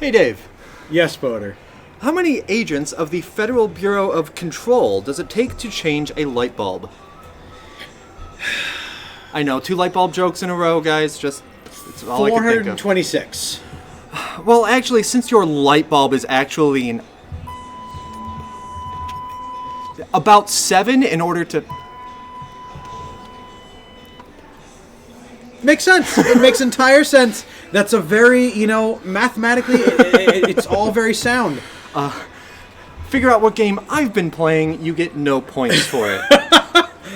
Hey, Dave. Yes, Boater. How many agents of the Federal Bureau of Control does it take to change a light bulb? I know, 2 light bulb jokes in a row, guys. Just, it's all I can think of. 426. Well, actually, since your light bulb is actually about 7 in order to... Makes sense. It makes entire sense. That's a very, mathematically, it's all very sound. Figure out what game I've been playing, you get no points for it.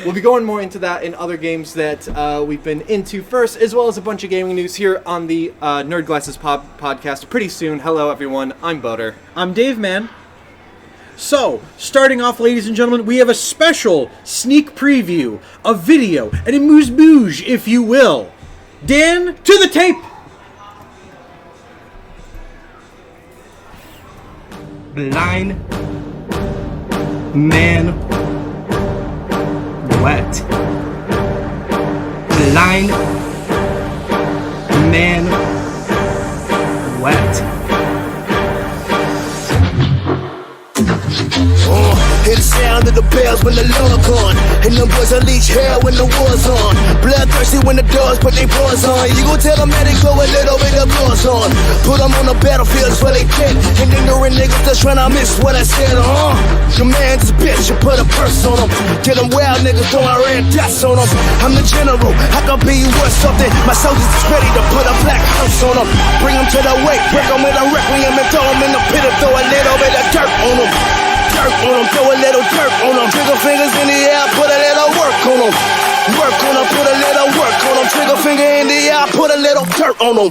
We'll be going more into that in other games that we've been into first, as well as a bunch of gaming news here on the Nerd Glasses podcast pretty soon. Hello, everyone. I'm Butter. I'm Dave, man. So, starting off, ladies and gentlemen, we have a special sneak preview, a video, and a moose-bouge, if you will. Dan, to the tape! Blind man wet. Blind man wet. Hear the sound of the bells when the Lord gone, and them boys unleash hell when the war's on. Bloodthirsty when the dogs put their paws on. You gon' tell them that they go a little bit of gloss on. Put them on the battlefield where they can, and ignorant niggas just tryna miss what I said, Your man's a bitch, you put a purse on him. Get them wild niggas throwing red dots on them. I'm the general, I can be worth something. My soldiers is ready to put a black house on them. Bring them to the wake, break them with a requiem and throw them in the pit and throw a little bit of dirt on them. Dirt on them, throw a little dirt on them. Trigger fingers in the air, put a little work on them. Work on them, put a little work on them. Trigger finger in the air, put a little dirt on them.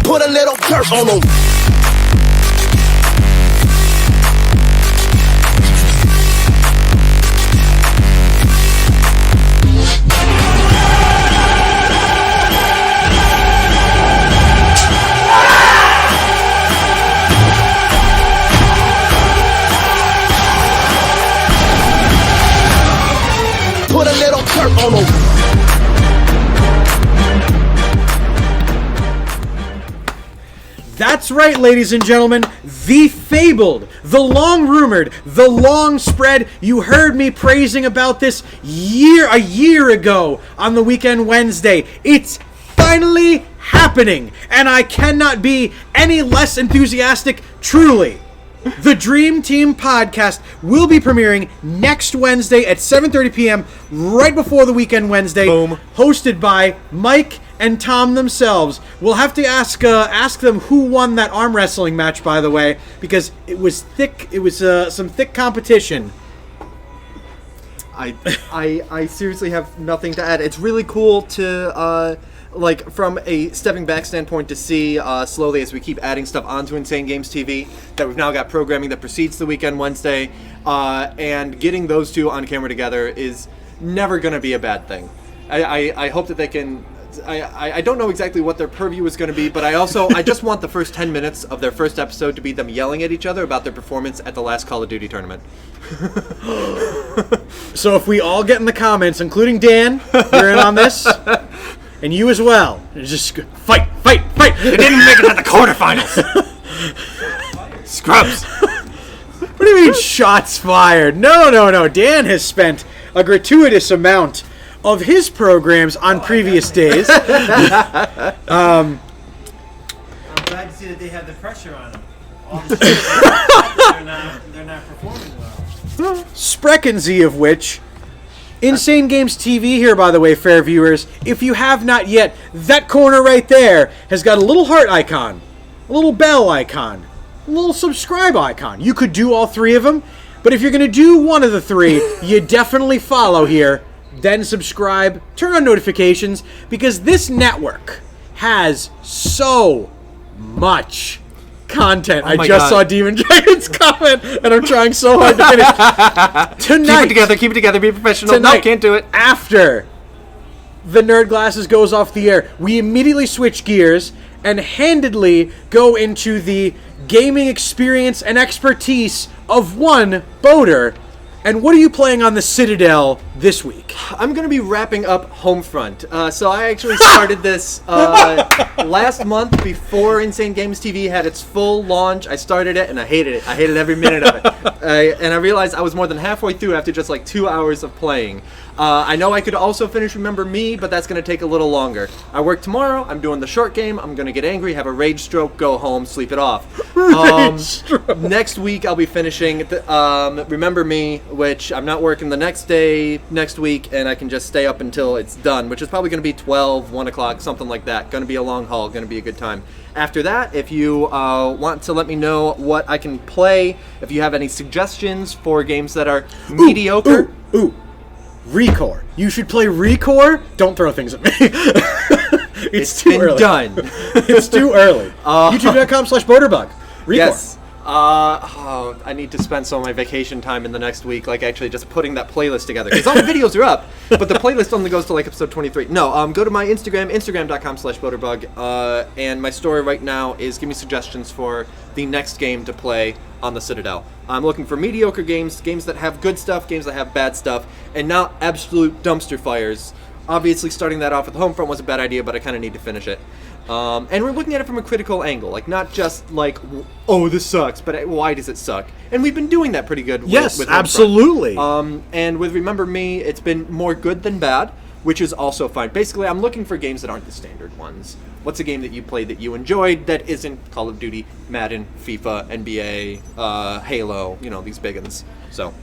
Put a little dirt on them. Put a little dirt on them. That's right, ladies and gentlemen, the fabled, the long-rumored, the long-spread, you heard me praising about this a year ago on the Weekend Wednesday. It's finally happening, and I cannot be any less enthusiastic, truly. The Dream Team podcast will be premiering next Wednesday at 7:30 p.m., right before the Weekend Wednesday. Boom. Hosted by Mike and Tom themselves. We'll have to ask them who won that arm wrestling match, by the way, because it was thick. It was some thick competition. I seriously have nothing to add. It's really cool to from a stepping back standpoint to see slowly as we keep adding stuff onto Insane Games TV that we've now got programming that precedes the Weekend Wednesday, and getting those two on camera together is never going to be a bad thing. I hope that they can. I don't know exactly what their purview is going to be, but I just want the first 10 minutes of their first episode to be them yelling at each other about their performance at the last Call of Duty tournament. So if we all get in the comments, including Dan, you're in on this, and you as well, just fight! They didn't make it at the quarterfinals. Scrubs. What do you mean shots fired? No. Dan has spent a gratuitous amount of his programs on previous days. I'm glad to see that they have the pressure on them. All the they're not performing well. Spreckensy of which, Insane Games TV here, by the way, fair viewers. If you have not yet, that corner right there has got a little heart icon, a little bell icon, a little subscribe icon. You could do all 3 of them, but if you're going to do one of the 3, you definitely follow here. Then subscribe, turn on notifications, because this network has so much content. I just saw Demon Giant's comment, and I'm trying so hard to finish. Tonight, Keep it together, be professional. Tonight, No, can't do it. After the Nerd Glasses goes off the air, we immediately switch gears and handedly go into the gaming experience and expertise of one Boater. And what are you playing on the Citadel this week? I'm going to be wrapping up Homefront. So I actually started this last month before Insane Games TV had its full launch. I started it and I hated it. I hated every minute of it. And I realized I was more than halfway through after just like 2 hours of playing. I know I could also finish Remember Me, but that's going to take a little longer. I work tomorrow. I'm doing the short game. I'm going to get angry, have a rage stroke, go home, sleep it off. Next week, I'll be finishing Remember Me, which I'm not working the next week, and I can just stay up until it's done, which is probably going to be 12, 1 o'clock, something like that. Going to be a long haul, going to be a good time. After that, if you want to let me know what I can play, if you have any suggestions for games that are mediocre. Recore. You should play Recore. Don't throw things at me. it's too been early. Done. It's too early. YouTube.com/Boaterbug. Recore. Yes. I need to spend some of my vacation time in the next week, like actually just putting that playlist together. Because all the videos are up, but the playlist only goes to like episode 23. No, go to my Instagram, instagram.com/Boaterbug, and my story right now is give me suggestions for the next game to play on the Citadel. I'm looking for mediocre games, games that have good stuff, games that have bad stuff, and not absolute dumpster fires. Obviously, starting that off with Homefront was a bad idea, but I kind of need to finish it. And we're looking at it from a critical angle, like not just like, oh, this sucks, but why does it suck? And we've been doing that pretty good. Yes, with absolutely. And with Remember Me, it's been more good than bad, which is also fine. Basically, I'm looking for games that aren't the standard ones. What's a game that you played that you enjoyed that isn't Call of Duty, Madden, FIFA, NBA, Halo, these big ones. So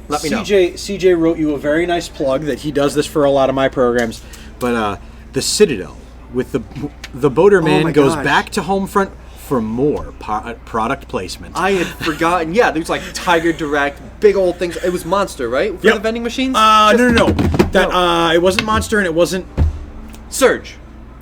let me know. CJ wrote you a very nice plug that he does this for a lot of my programs, but the Citadel with the Boaterman goes back to Homefront for more product placement. I had forgotten. Yeah, there's like Tiger Direct, big old things. It was Monster, right? For the vending machines? No. It wasn't Monster and it wasn't Surge.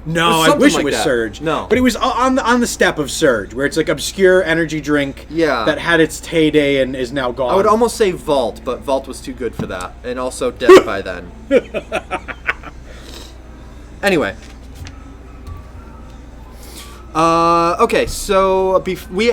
No, I wish it was that. Surge. No. But it was on the step of Surge, where it's like obscure energy drink that had its heyday and is now gone. I would almost say Vault, but Vault was too good for that. And also dead by then. Anyway. Okay, so we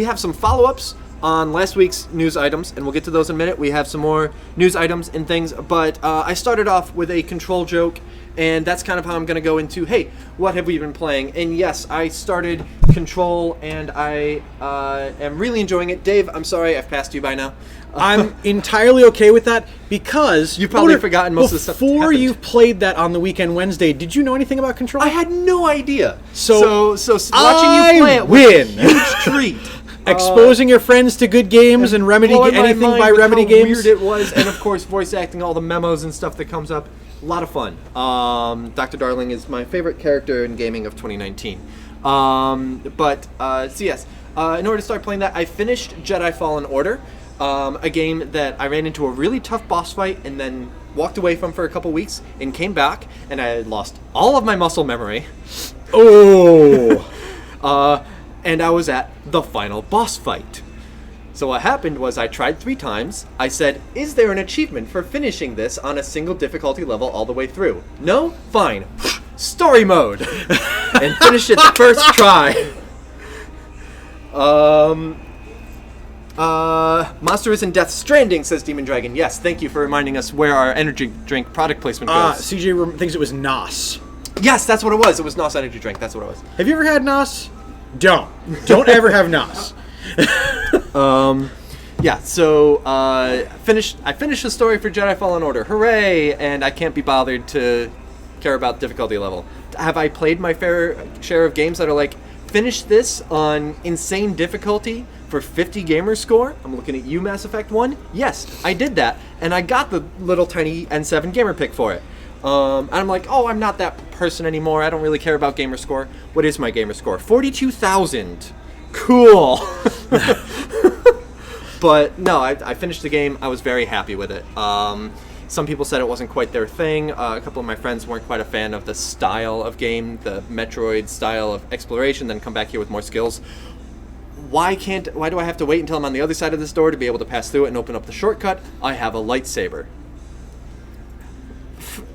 have some follow-ups on last week's news items, and we'll get to those in a minute. We have some more news items and things, but I started off with a Control joke, and that's kind of how I'm going to go into, hey, what have we been playing? And yes, I started Control, and I am really enjoying it. Dave, I'm sorry, I've passed you by now. I'm entirely okay with that because you've probably forgotten most of the stuff. Before you played that on the weekend Wednesday, did you know anything about Control? I had no idea. So watching you play it was a huge treat. Exposing your friends to good games and Remedy anything by Remedy games. Weird it was, and of course voice acting, all the memos and stuff that comes up. A lot of fun. Dr. Darling is my favorite character in gaming of 2019. Yes, in order to start playing that, I finished Jedi Fallen Order. A game that I ran into a really tough boss fight and then walked away from for a couple weeks and came back, and I had lost all of my muscle memory. Oh! And I was at the final boss fight. So what happened was I tried 3 times. I said, is there an achievement for finishing this on a single difficulty level all the way through? No? Fine. Story mode. And finished it the first try. Monster is in Death Stranding, says Demon Dragon. Yes, thank you for reminding us where our energy drink product placement goes. CJ thinks it was NOS. Yes, that's what it was. It was NOS energy drink. That's what it was. Have you ever had NOS? Don't ever have NOS. Yeah, so I finished the story for Jedi Fallen Order. Hooray! And I can't be bothered to care about difficulty level. Have I played my fair share of games that are like, finish this on insane difficulty for 50 gamer score? I'm looking at you, Mass Effect 1. Yes, I did that, and I got the little tiny N7 gamer pick for it. And I'm like, oh, I'm not that person anymore. I don't really care about gamer score. What is my gamer score? 42,000. Cool. But no, I finished the game. I was very happy with it. Some people said it wasn't quite their thing. A couple of my friends weren't quite a fan of the style of game, the Metroid style of exploration, then come back here with more skills. Why do I have to wait until I'm on the other side of this door to be able to pass through it and open up the shortcut? I have a lightsaber.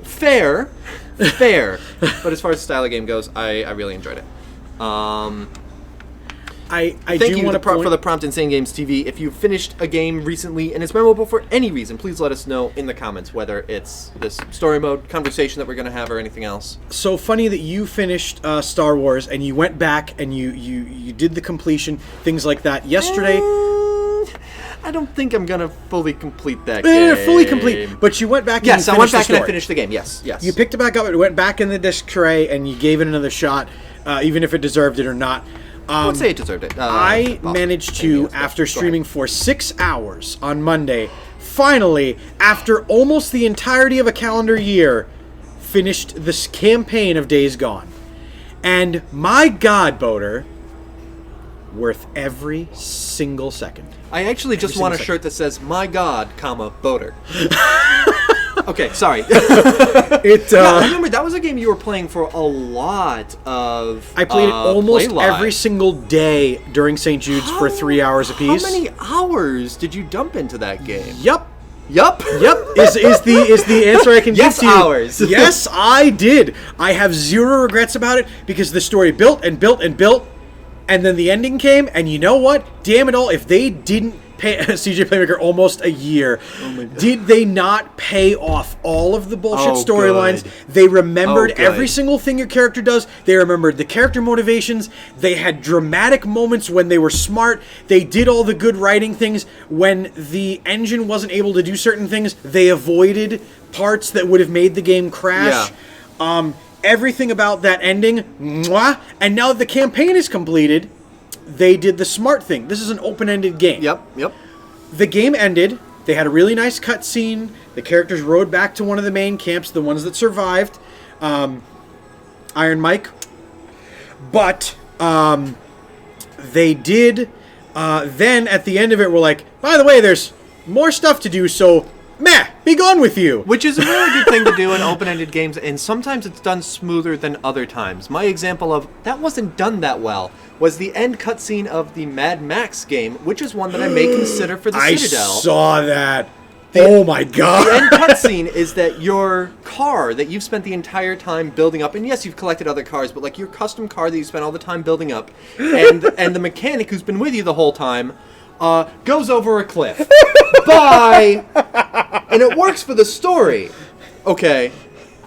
Fair. But as far as the style of game goes, I really enjoyed it. I Thank do you want to for the prompt Insane Games TV. If you've finished a game recently and it's memorable for any reason, please let us know in the comments, whether it's this story mode conversation that we're going to have or anything else. So funny that you finished Star Wars and you went back and you did the completion, things like that. Yesterday... I don't think I'm going to fully complete that game. Fully complete, but you went back and yes, you I went finished back and I finished the game, yes. You picked it back up, it went back in the disc tray, and you gave it another shot, even if it deserved it or not. I would say it deserved it. I managed to, after streaming for 6 hours on Monday, finally, after almost the entirety of a calendar year, finished this campaign of Days Gone. And my God, Boater, worth every single second. I actually just want a shirt that says, "My God, comma, Boater." Okay, sorry. I remember that was a game you were playing for a lot of. I played it almost Play-Live. every single day during St. Jude's for 3 hours apiece. How many hours did you dump into that game? Yup. Yup. Is the answer I can Yes, give to you. hours. Yes, I did. I have zero regrets about it because the story built and built and built, and then the ending came, and you know what? Damn it all, if they didn't pay CJ Playmaker almost a year, did they not pay off all of the bullshit storylines? They remembered every single thing your character does. They remembered the character motivations. They had dramatic moments when they were smart. They did all the good writing things. When the engine wasn't able to do certain things, they avoided parts that would have made the game crash. Yeah. Everything about that ending, mwah. And now that the campaign is completed, they did the smart thing. This is an open-ended game. Yep. The game ended. They had a really nice cutscene. The characters rode back to one of the main camps, the ones that survived. Iron Mike. But they did... then, at the end of it, were like, by the way, there's more stuff to do, so... Meh, be gone with you. Which is a really good thing to do in open-ended games, and sometimes it's done smoother than other times. My example of that wasn't done that well was the end cutscene of the Mad Max game, which is one that I may consider for the Citadel. I saw that. Oh my God. The end cutscene is that your car that you've spent the entire time building up, and yes, you've collected other cars, but like your custom car that you spent all the time building up, and the mechanic who's been with you the whole time, goes over a cliff. Bye! And it works for the story. Okay.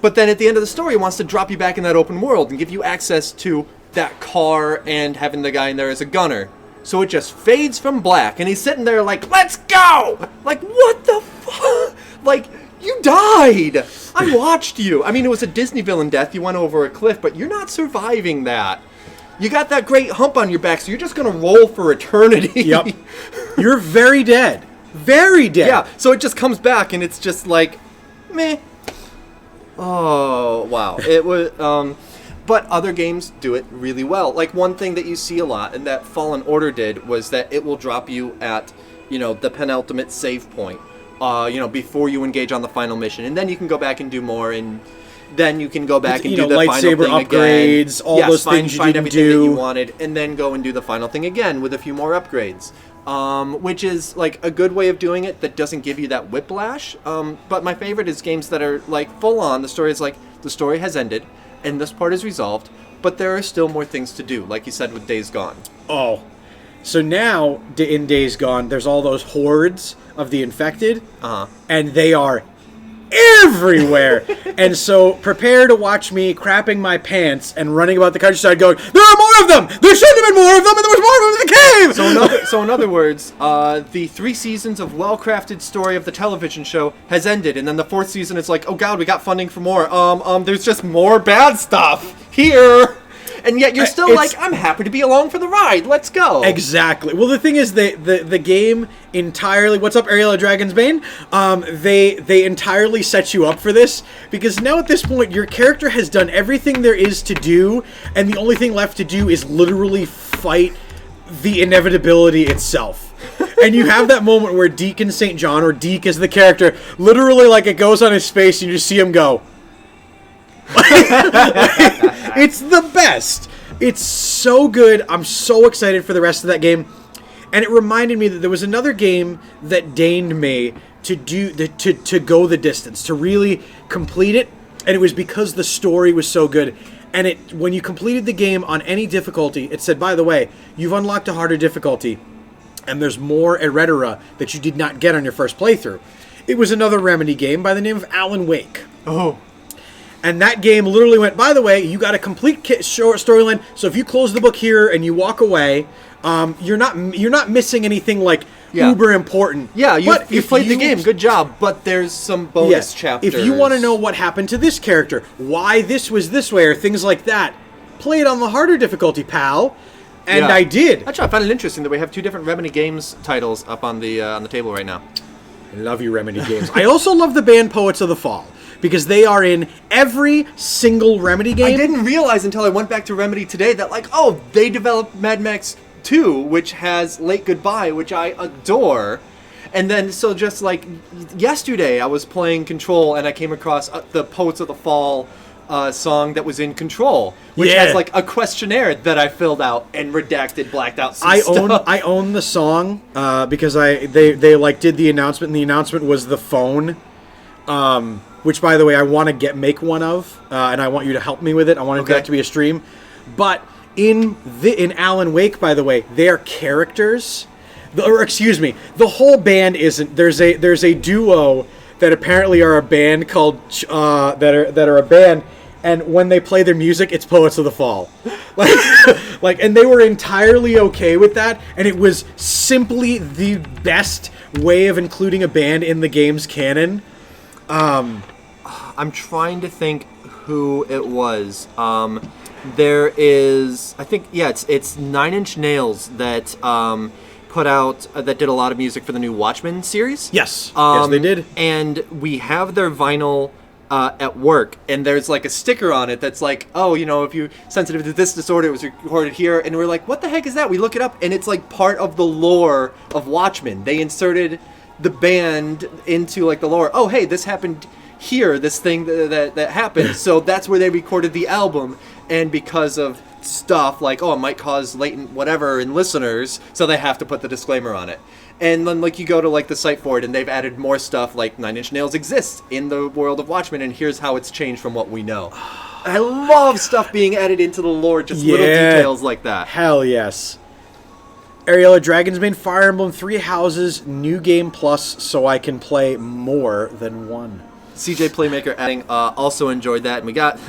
But then at the end of the story, it wants to drop you back in that open world and give you access to that car and having the guy in there as a gunner. So it just fades from black, and he's sitting there like, let's go! Like, what the fuck? Like, you died! I watched you. I mean, it was a Disney villain death. You went over a cliff, but you're not surviving that. You got that great hump on your back, so you're just going to roll for eternity. Yep. You're very dead. Very dead. Yeah, so it just comes back, and it's just like, meh. Oh, wow. It was, but other games do it really well. Like, one thing that you see a lot, and that Fallen Order did, was that it will drop you at, the penultimate save point, before you engage on the final mission. And then you can go back and do more, and then you can go back and do the final thing upgrades, again. all those things you find didn't everything do. that you wanted, and then go and do the final thing again with a few more upgrades. Which is, like, a good way of doing it that doesn't give you that whiplash. But my favorite is games that are, like, full on. The story is, like, the story has ended, and this part is resolved, but there are still more things to do, like you said with Days Gone. Oh. So now, in Days Gone, there's all those hordes of the infected, and they are everywhere. And so prepare to watch me crapping my pants and running about the countryside going, there are more of them! There shouldn't have been more of them, and there was more of them in the cave! So in other words, the 3 seasons of well-crafted story of the television show has ended, and then the 4th season is like, oh god, we got funding for more. There's just more bad stuff here! And yet you're still like, I'm happy to be along for the ride. Let's go. Exactly. Well, the thing is, the game entirely... What's up, Ariel Dragonsbane? They entirely set you up for this, because now at this point, your character has done everything there is to do, and the only thing left to do is literally fight the inevitability itself. And you have that moment where Deacon St. John, or Deke as the character, literally, like, it goes on his face, and you just see him go... It's the best. It's so good. I'm so excited for the rest of that game. And it reminded me that there was another game that deigned me to go the distance, to really complete it. And it was because the story was so good. And when you completed the game on any difficulty, it said, by the way, you've unlocked a harder difficulty, and there's more errata that you did not get on your first playthrough. It was another Remedy game by the name of Alan Wake. Oh. And that game literally went, by the way, you got a complete short storyline, so if you close the book here and you walk away, you're not missing anything like uber important. Yeah, you played the game, good job, but there's some bonus chapters. If you want to know what happened to this character, why this was this way, or things like that, play it on the harder difficulty, pal. And I did. Actually, I find it interesting that we have two different Remedy Games titles up on the table right now. I love you, Remedy Games. I also love the band Poets of the Fall, because they are in every single Remedy game. I didn't realize until I went back to Remedy today that, like, oh, they developed Mad Max 2, which has Late Goodbye, which I adore. And then, so just like yesterday, I was playing Control, and I came across the Poets of the Fall song that was in Control, which has like a questionnaire that I filled out and redacted, blacked out some stuff. I own the song because they like did the announcement, and the announcement was the phone. Which, by the way, I want to make one of, and I want you to help me with it. I want that to be a stream. But in Alan Wake, by the way, they are characters. The whole band isn't. There's a duo that apparently are a band called that are a band, and when they play their music, it's Poets of the Fall. And they were entirely okay with that, and it was simply the best way of including a band in the game's canon. I'm trying to think who it was. There is, I think, it's 9 Inch Nails that put out that did a lot of music for the new Watchmen series. Yes, yes, they did. And we have their vinyl at work, and there's like a sticker on it that's like, oh, if you're sensitive to this disorder, it was recorded here. And we're like, what the heck is that? We look it up, and it's like part of the lore of Watchmen. They inserted the band into like the lore. Oh, hey, this happened here, this thing that happened. So that's where they recorded the album, and because of stuff like, oh, it might cause latent whatever in listeners, so they have to put the disclaimer on it. And then like you go to like the site for it, and they've added more stuff like 9 Inch Nails exists in the world of Watchmen, and here's how it's changed from what we know. I love stuff being added into the lore, just little details like that. Hell yes. Ariella, Dragon's Bane, Fire Emblem, 3 Houses, New Game Plus, so I can play more than one. CJ Playmaker adding, also enjoyed that, and we got...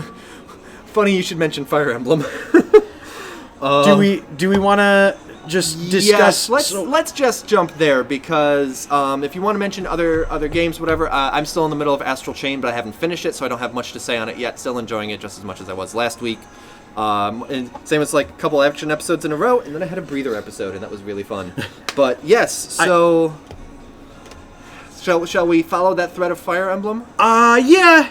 Funny you should mention Fire Emblem. Do we want to just discuss? Yes, let's just jump there, because if you want to mention other games, whatever, I'm still in the middle of Astral Chain, but I haven't finished it, so I don't have much to say on it yet. Still enjoying it just as much as I was last week. And same as like a couple action episodes in a row, and then I had a breather episode, and that was really fun. But yes, so shall we follow that thread of Fire Emblem? Yeah.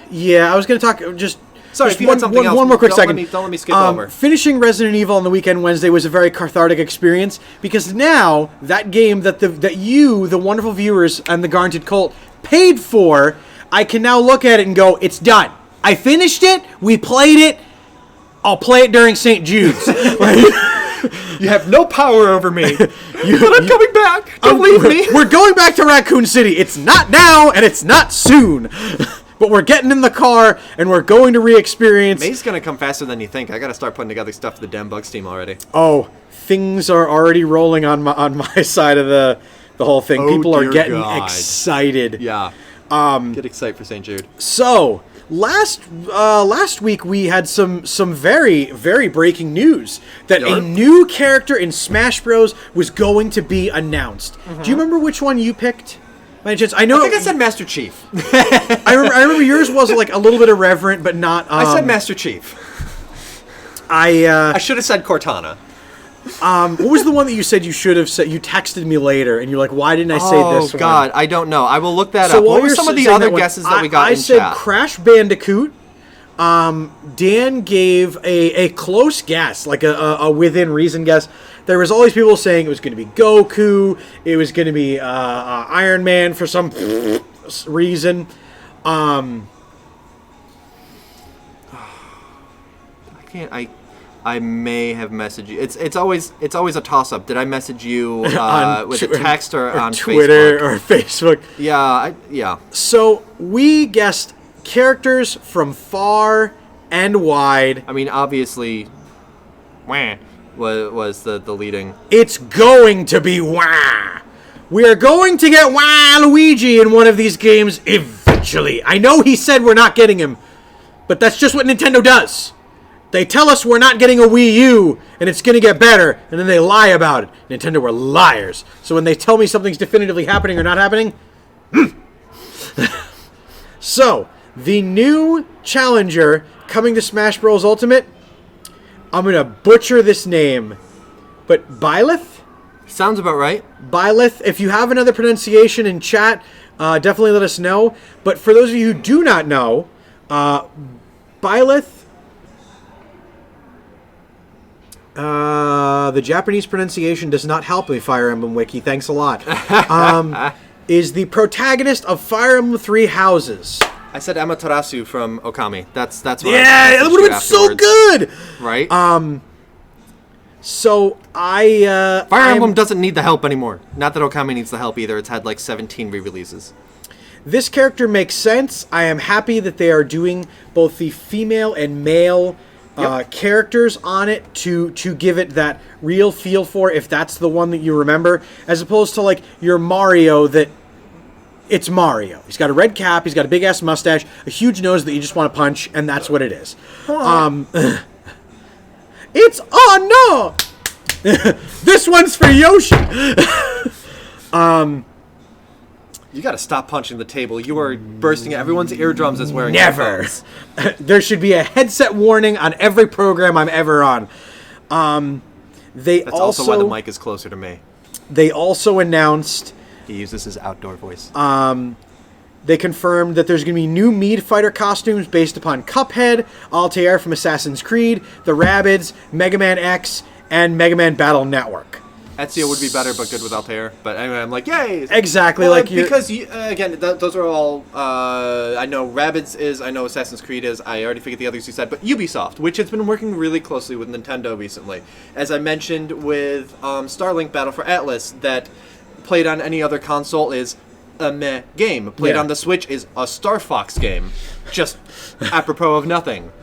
I was going to talk just. Sorry, if you had something else. One more quick second. Don't let me skip over. Finishing Resident Evil on the weekend Wednesday was a very cathartic experience, because now that game that you, the wonderful viewers, and the Garnted Cult paid for, I can now look at it and go, it's done. I finished it. We played it. I'll play it during St. Jude's. You have no power over me. But I'm coming back. Don't leave me. We're going back to Raccoon City. It's not now, and it's not soon. But we're getting in the car, and we're going to re-experience. May's going to come faster than you think. I got to start putting together stuff for the Damn Bugs team already. Oh, things are already rolling on my side of the whole thing. People are getting excited. Yeah. Get excited for St. Jude. So, last week we had some very, very breaking news that a new character in Smash Bros. Was going to be announced. Mm-hmm. Do you remember which one you picked? By chance? I think I said Master Chief. I remember yours was like a little bit irreverent, but not. I said Master Chief. I should have said Cortana. What was the one that you said you should have said? You texted me later, and you're like, "Why didn't I say this?" Oh God, I don't know. I will look that so up. What were some of the other guesses that we got in chat? I said Crash Bandicoot. Dan gave a close guess, like a within reason guess. There was all these people saying it was going to be Goku, it was going to be Iron Man for some reason. I can't. I may have messaged you. It's always a toss up. Did I message you with a text or on Twitter Facebook? or Facebook? Yeah, yeah. So we guessed characters from far and wide. I mean, obviously, wah, was the leading. It's going to be wah. We are going to get Luigi in one of these games eventually. I know he said we're not getting him, but that's just what Nintendo does. They tell us we're not getting a Wii U, and it's going to get better, and then they lie about it. Nintendo were liars. So when they tell me something's definitively happening or not happening, So, the new challenger coming to Smash Bros. Ultimate, I'm going to butcher this name, but p.l.a.y? Sounds about right. p.l.a.y. If you have another pronunciation in chat, definitely let us know. But for those of you who do not know, p.l.a.y, the Japanese pronunciation does not help me, Fire Emblem Wiki. Thanks a lot. Is the protagonist of Fire Emblem Three Houses. I said Amaterasu from Okami. That's what. Yeah, that would have been so good. Right. So I Fire Emblem doesn't need the help anymore. Not that Okami needs the help either. It's had like 17 re-releases. This character makes sense. I am happy that they are doing both the female and male characters on it to give it that real feel for, if that's the one that you remember, as opposed to like your Mario that it's Mario. He's got a red cap, he's got a big ass mustache, a huge nose that you just want to punch, and that's what it is. It's no. This one's for Yoshi. You got to stop punching the table. You are bursting everyone's eardrums as wearing Never. headphones. There should be a headset warning on every program I'm ever on. That's also why the mic is closer to me. They also announced. He uses his outdoor voice. They confirmed that there's going to be new Mead Fighter costumes based upon Cuphead, Altair from Assassin's Creed, the Rabbids, Mega Man X, and Mega Man Battle Network. Ezio would be better, but good with Altair. But anyway, I'm like, yay! Exactly, well, like you. Because, again, those are all... I know Rabbids is, I know Assassin's Creed is, I already forget the others you said, but Ubisoft, which has been working really closely with Nintendo recently. As I mentioned with Starlink Battle for Atlas, that played on any other console is a meh game. Played on the Switch is a Star Fox game. Just apropos of nothing.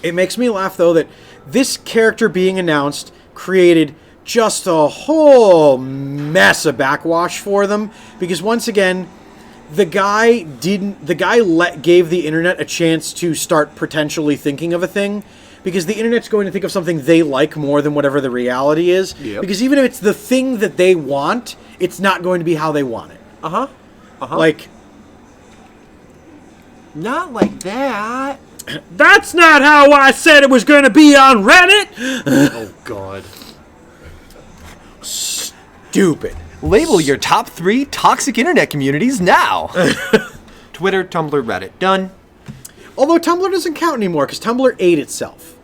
It makes me laugh, though, that this character being announced created just a whole mess of backwash for them, because once again, the guy gave the internet a chance to start potentially thinking of a thing, because the internet's going to think of something they like more than whatever the reality is. Yep. Because even if it's the thing that they want, it's not going to be how they want it. Like, not like that. That's not how I said it was going to be on Reddit. Oh God. Stupid. Label your top 3 toxic internet communities now. Twitter, Tumblr, Reddit. Done. Although Tumblr doesn't count anymore because Tumblr ate itself.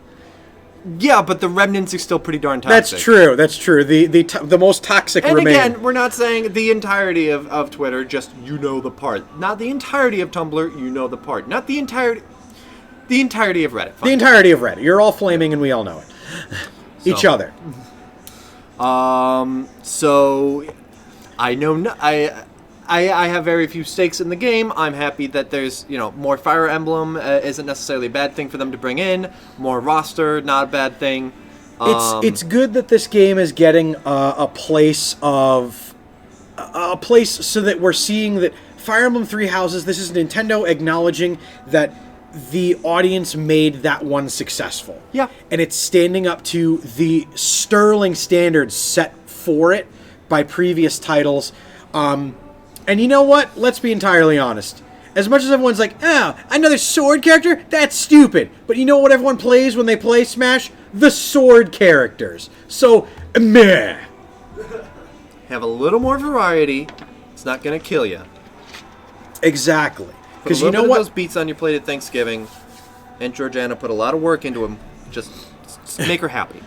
Yeah, but the remnants are still pretty darn toxic. That's true. The most toxic and remain. again, we're not saying the entirety of Twitter, just you know the part. Not the entirety of Tumblr, you know the part. Not the entirety of Reddit. Fine. The entirety of Reddit. You're all flaming and we all know it. Each other. So I know I have very few stakes in the game. I'm happy that there's, more Fire Emblem isn't necessarily a bad thing for them to bring in. More roster, not a bad thing. It's good that this game is getting a place so that we're seeing that Fire Emblem Three Houses, this is Nintendo acknowledging that the audience made that one successful. Yeah. And it's standing up to the sterling standards set for it by previous titles. And you know what? Let's be entirely honest. As much as everyone's like, another sword character? That's stupid. But you know what everyone plays when they play Smash? The sword characters. So, meh. Have a little more variety. It's not going to kill you. Exactly. Because you know what? Those beats on your plate at Thanksgiving, and Georgiana put a lot of work into them. Just make her happy.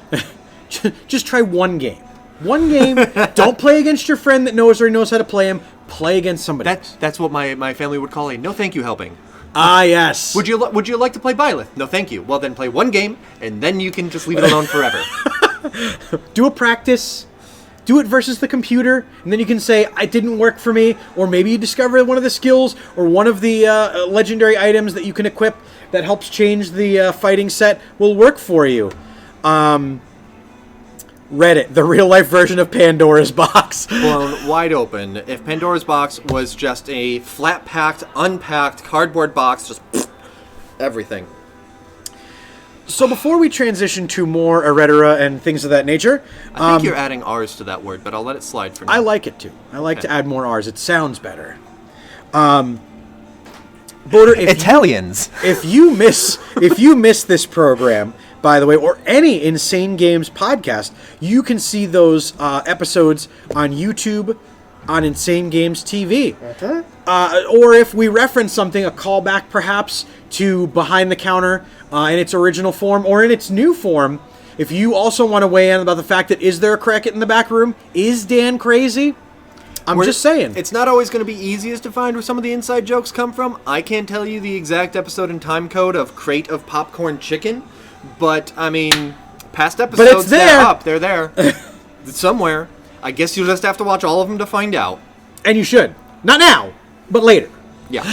Just try one game. One game. Don't play against your friend that knows how to play him. Play against somebody. That's what my family would call a no thank you helping. Ah, yes. Would you like to play p.l.a.y? No thank you. Well, then play one game, and then you can just leave it alone forever. Do a practice. do it versus the computer, and then you can say, it didn't work for me, or maybe you discover one of the skills or one of the legendary items that you can equip that helps change the fighting set will work for you. Reddit, the real-life version of Pandora's box. Blown wide open. If Pandora's box was just a flat-packed, unpacked cardboard box, just everything. So before we transition to more errata and things of that nature... I think you're adding R's to that word, but I'll let it slide for now. I like it too. I like to add more R's. It sounds better. Boater, Italians. If you miss this program, by the way, or any Insane Games podcast, you can see those episodes on YouTube, on Insane Games TV. Or if we reference something, a callback perhaps to Behind the Counter in its original form or in its new form. If you also want to weigh in about the fact that is there a Crackit in the back room? Is Dan crazy? I'm just saying. It's not always going to be easiest to find where some of the inside jokes come from. I can't tell you the exact episode and time code of Crate of Popcorn Chicken, but, I mean, past episodes, it's there. They're up. They're there. Somewhere. I guess you'll just have to watch all of them to find out. And you should. Not now, but later. Yeah.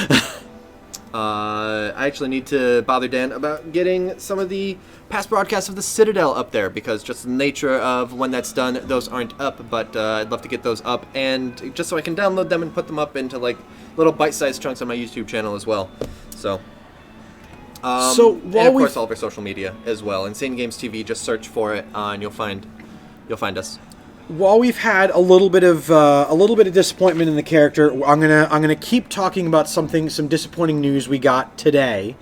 I actually need to bother Dan about getting some of the past broadcasts of the Citadel up there, because just the nature of when that's done, those aren't up, but I'd love to get those up, and just so I can download them and put them up into, like, little bite-sized chunks on my YouTube channel as well. So... and of course all of our social media as well. Insane Games TV, just search for it, and you'll find us. While we've had a little bit of disappointment in the character, I'm gonna keep talking about some disappointing news we got today.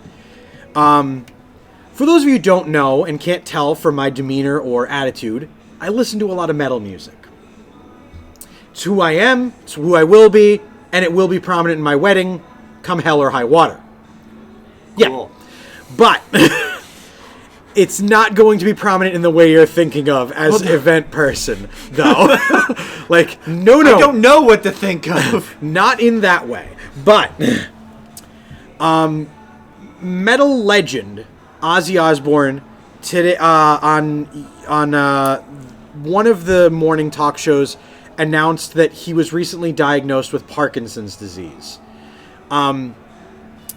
For those of you who don't know and can't tell from my demeanor or attitude, I listen to a lot of metal music. It's who I am, it's who I will be, and it will be prominent in my wedding, come hell or high water. Cool. Yeah. But it's not going to be prominent in the way you're thinking of as event person, though. Like, no. I don't know what to think of. Not in that way. But, metal legend Ozzy Osbourne today on one of the morning talk shows announced that he was recently diagnosed with Parkinson's disease.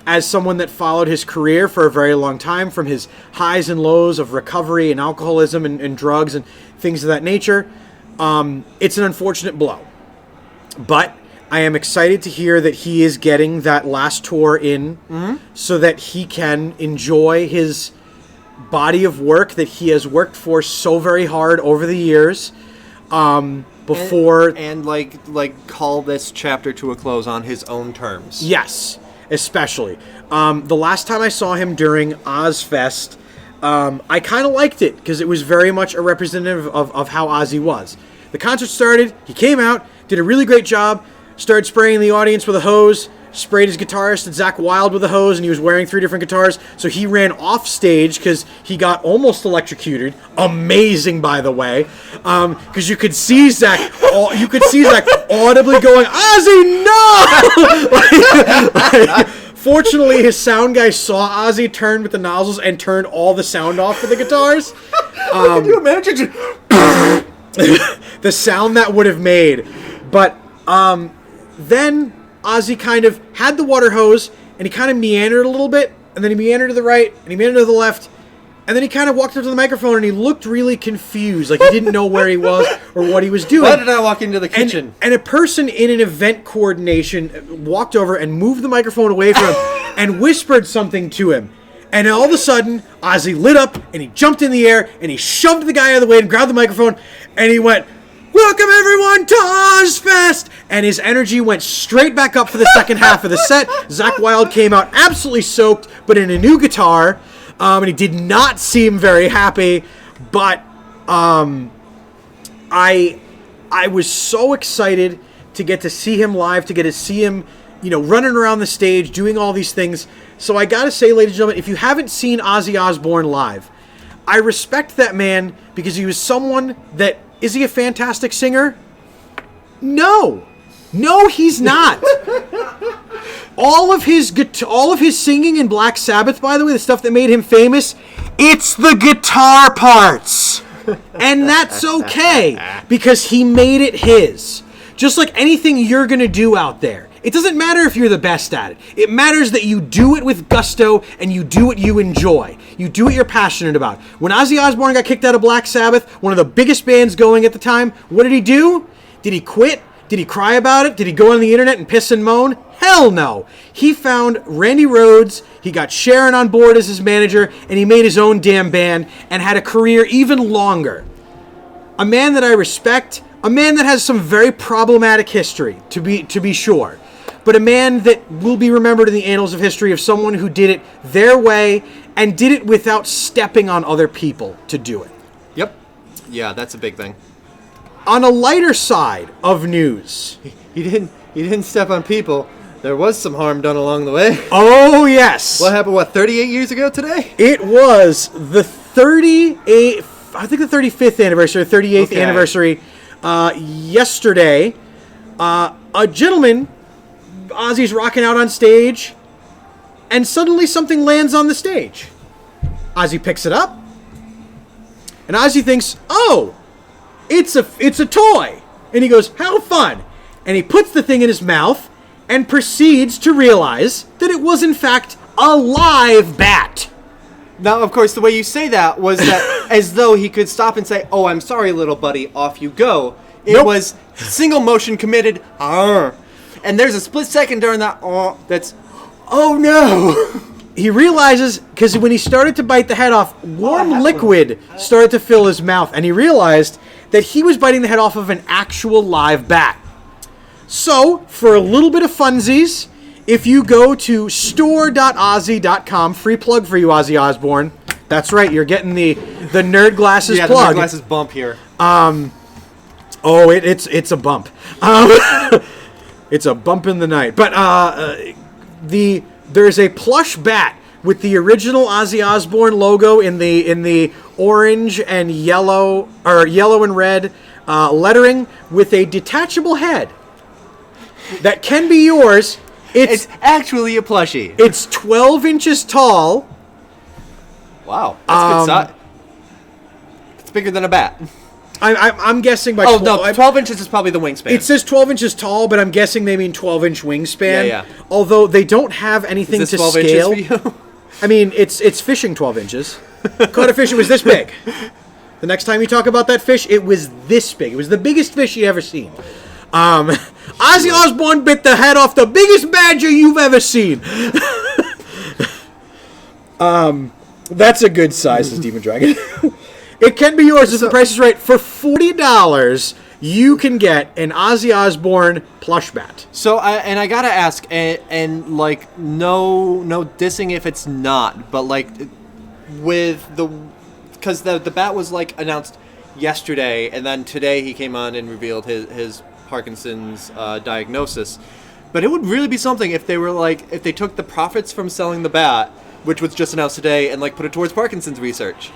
As someone that followed his career for a very long time, from his highs and lows of recovery and alcoholism and drugs and things of that nature, it's an unfortunate blow. But I am excited to hear that he is getting that last tour in so that he can enjoy his body of work that he has worked for so very hard over the years before... And like call this chapter to a close on his own terms. Yes. Especially. The last time I saw him during Ozfest, I kind of liked it because it was very much a representative of how Ozzy was. The concert started, he came out, did a really great job, started spraying the audience with a hose, sprayed his guitarist, Zakk Wylde, with a hose, and he was wearing 3 different guitars, so he ran off stage because he got almost electrocuted. Amazing, by the way, because you could see Zakk audibly going, "Ozzy, no!" Fortunately, his sound guy saw Ozzy turn with the nozzles and turned all the sound off for the guitars. Can you imagine? The sound that would have made. But then Ozzy kind of had the water hose, and he kind of meandered a little bit, and then he meandered to the right, and he meandered to the left, and then he kind of walked up to the microphone, and he looked really confused, like he didn't know where he was or what he was doing. Why did I walk into the kitchen? And a person in an event coordination walked over and moved the microphone away from him and whispered something to him. And all of a sudden, Ozzy lit up, and he jumped in the air, and he shoved the guy out of the way and grabbed the microphone, and he went, "Welcome everyone to Ozfest!" And his energy went straight back up for the second half of the set. Zakk Wylde came out absolutely soaked, but in a new guitar, and he did not seem very happy. But I was so excited to get to see him live, to get to see him, running around the stage, doing all these things. So I gotta say, ladies and gentlemen, if you haven't seen Ozzy Osbourne live, I respect that man because he was someone that... Is he a fantastic singer? No, he's not. all of his singing in Black Sabbath, by the way, the stuff that made him famous, it's the guitar parts. And that's okay, because he made it his. Just like anything you're going to do out there. It doesn't matter if you're the best at it. It matters that you do it with gusto and you do what you enjoy. You do what you're passionate about. When Ozzy Osbourne got kicked out of Black Sabbath, one of the biggest bands going at the time, what did he do? Did he quit? Did he cry about it? Did he go on the internet and piss and moan? Hell no. He found Randy Rhoads, he got Sharon on board as his manager, and he made his own damn band and had a career even longer. A man that I respect, a man that has some very problematic history, to be sure, but a man that will be remembered in the annals of history of someone who did it their way and did it without stepping on other people to do it. Yep. Yeah, that's a big thing. On a lighter side of news, He didn't step on people. There was some harm done along the way. oh yes, What happened, 38 years ago today? it was the 38th, I think the 35th anniversary, 38th Okay. anniversary, yesterday. A gentleman, Ozzy's rocking out on stage, and suddenly something lands on the stage. Ozzy picks it up, and Ozzy thinks, oh, it's a toy. And he goes, how fun. And he puts the thing in his mouth and proceeds to realize that it was in fact a live bat. Now, of course, the way you say that was that as though he could stop and say, oh, I'm sorry, little buddy, off you go. It Nope. was single motion committed, and there's a split second during that, that's, oh no. He realizes, because when he started to bite the head off, warm liquid started to fill his mouth, and he realized that he was biting the head off of an actual live bat. So, for a little bit of funsies, if you go to store.ozzy.com, free plug for you, Ozzy Osbourne. That's right, you're getting the nerd glasses Yeah, plug. the glasses bump here. Oh, it's a bump. It's a bump in the night. But there's a plush bat with the original Ozzy Osbourne logo in the orange and yellow, or yellow and red lettering, with a detachable head that can be yours. It's actually a plushie. It's 12 inches tall. Wow, that's good size. It's bigger than a bat. I'm guessing by Oh, no, 12 inches is probably the wingspan. It says 12 inches tall, but I'm guessing they mean 12-inch wingspan. Yeah. Although they don't have anything is to this 12 scale. inches for you? I mean, it's fishing 12 inches. Caught a fish, it was this big. The next time you talk about that fish, it was this big. It was the biggest fish you'd ever seen. Ozzy Osbourne bit the head off the biggest badger you've ever seen. That's a good size, as Demon Dragon. It can be yours if the price is right. For $40, you can get an Ozzy Osbourne plush bat. So, I gotta ask, and like, no dissing if it's not, but like, because the bat was like announced yesterday, and then today he came on and revealed his Parkinson's diagnosis. But it would really be something if they took the profits from selling the bat, which was just announced today, and like put it towards Parkinson's research.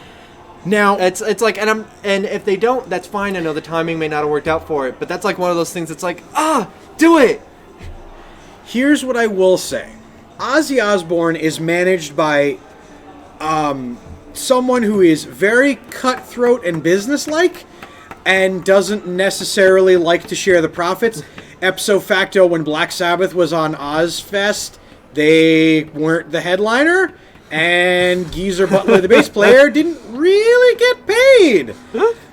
Now It's like, and if they don't, that's fine. I know the timing may not have worked out for it, but that's like one of those things that's like, do it. here's what I will say. Ozzy Osbourne is managed by someone who is very cutthroat and businesslike and doesn't necessarily like to share the profits. Ipso facto, when Black Sabbath was on Ozfest, they weren't the headliner, and Geezer Butler, the bass player, didn't really get paid.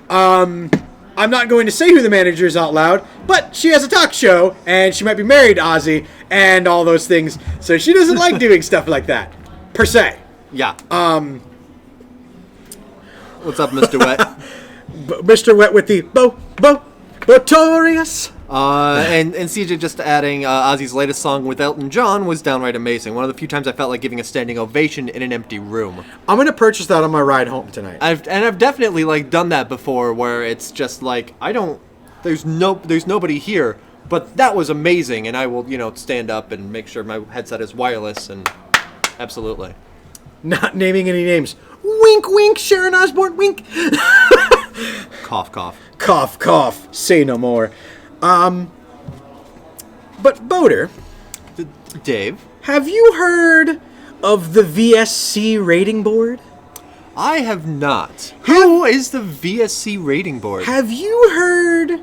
I'm not going to say who the manager is out loud, but she has a talk show, and she might be married to Ozzy, and all those things, so she doesn't like doing stuff like that, per se. Yeah. What's up, Mr. Wet? Mr. Wet with the Botorious. And CJ just adding, Ozzy's latest song with Elton John was downright amazing. One of the few times I felt like giving a standing ovation in an empty room. I'm going to purchase that on my ride home tonight. I've definitely like done that before, where it's just like, there's nobody here, but that was amazing, and I will stand up and make sure my headset is wireless, and absolutely. Not naming any names. Wink, wink, Sharon Osbourne, wink. Cough, cough. Cough, cough. Say no more. But Boater, Dave? have you heard of the VSC rating board? I have not. Who is the VSC rating board? Have you heard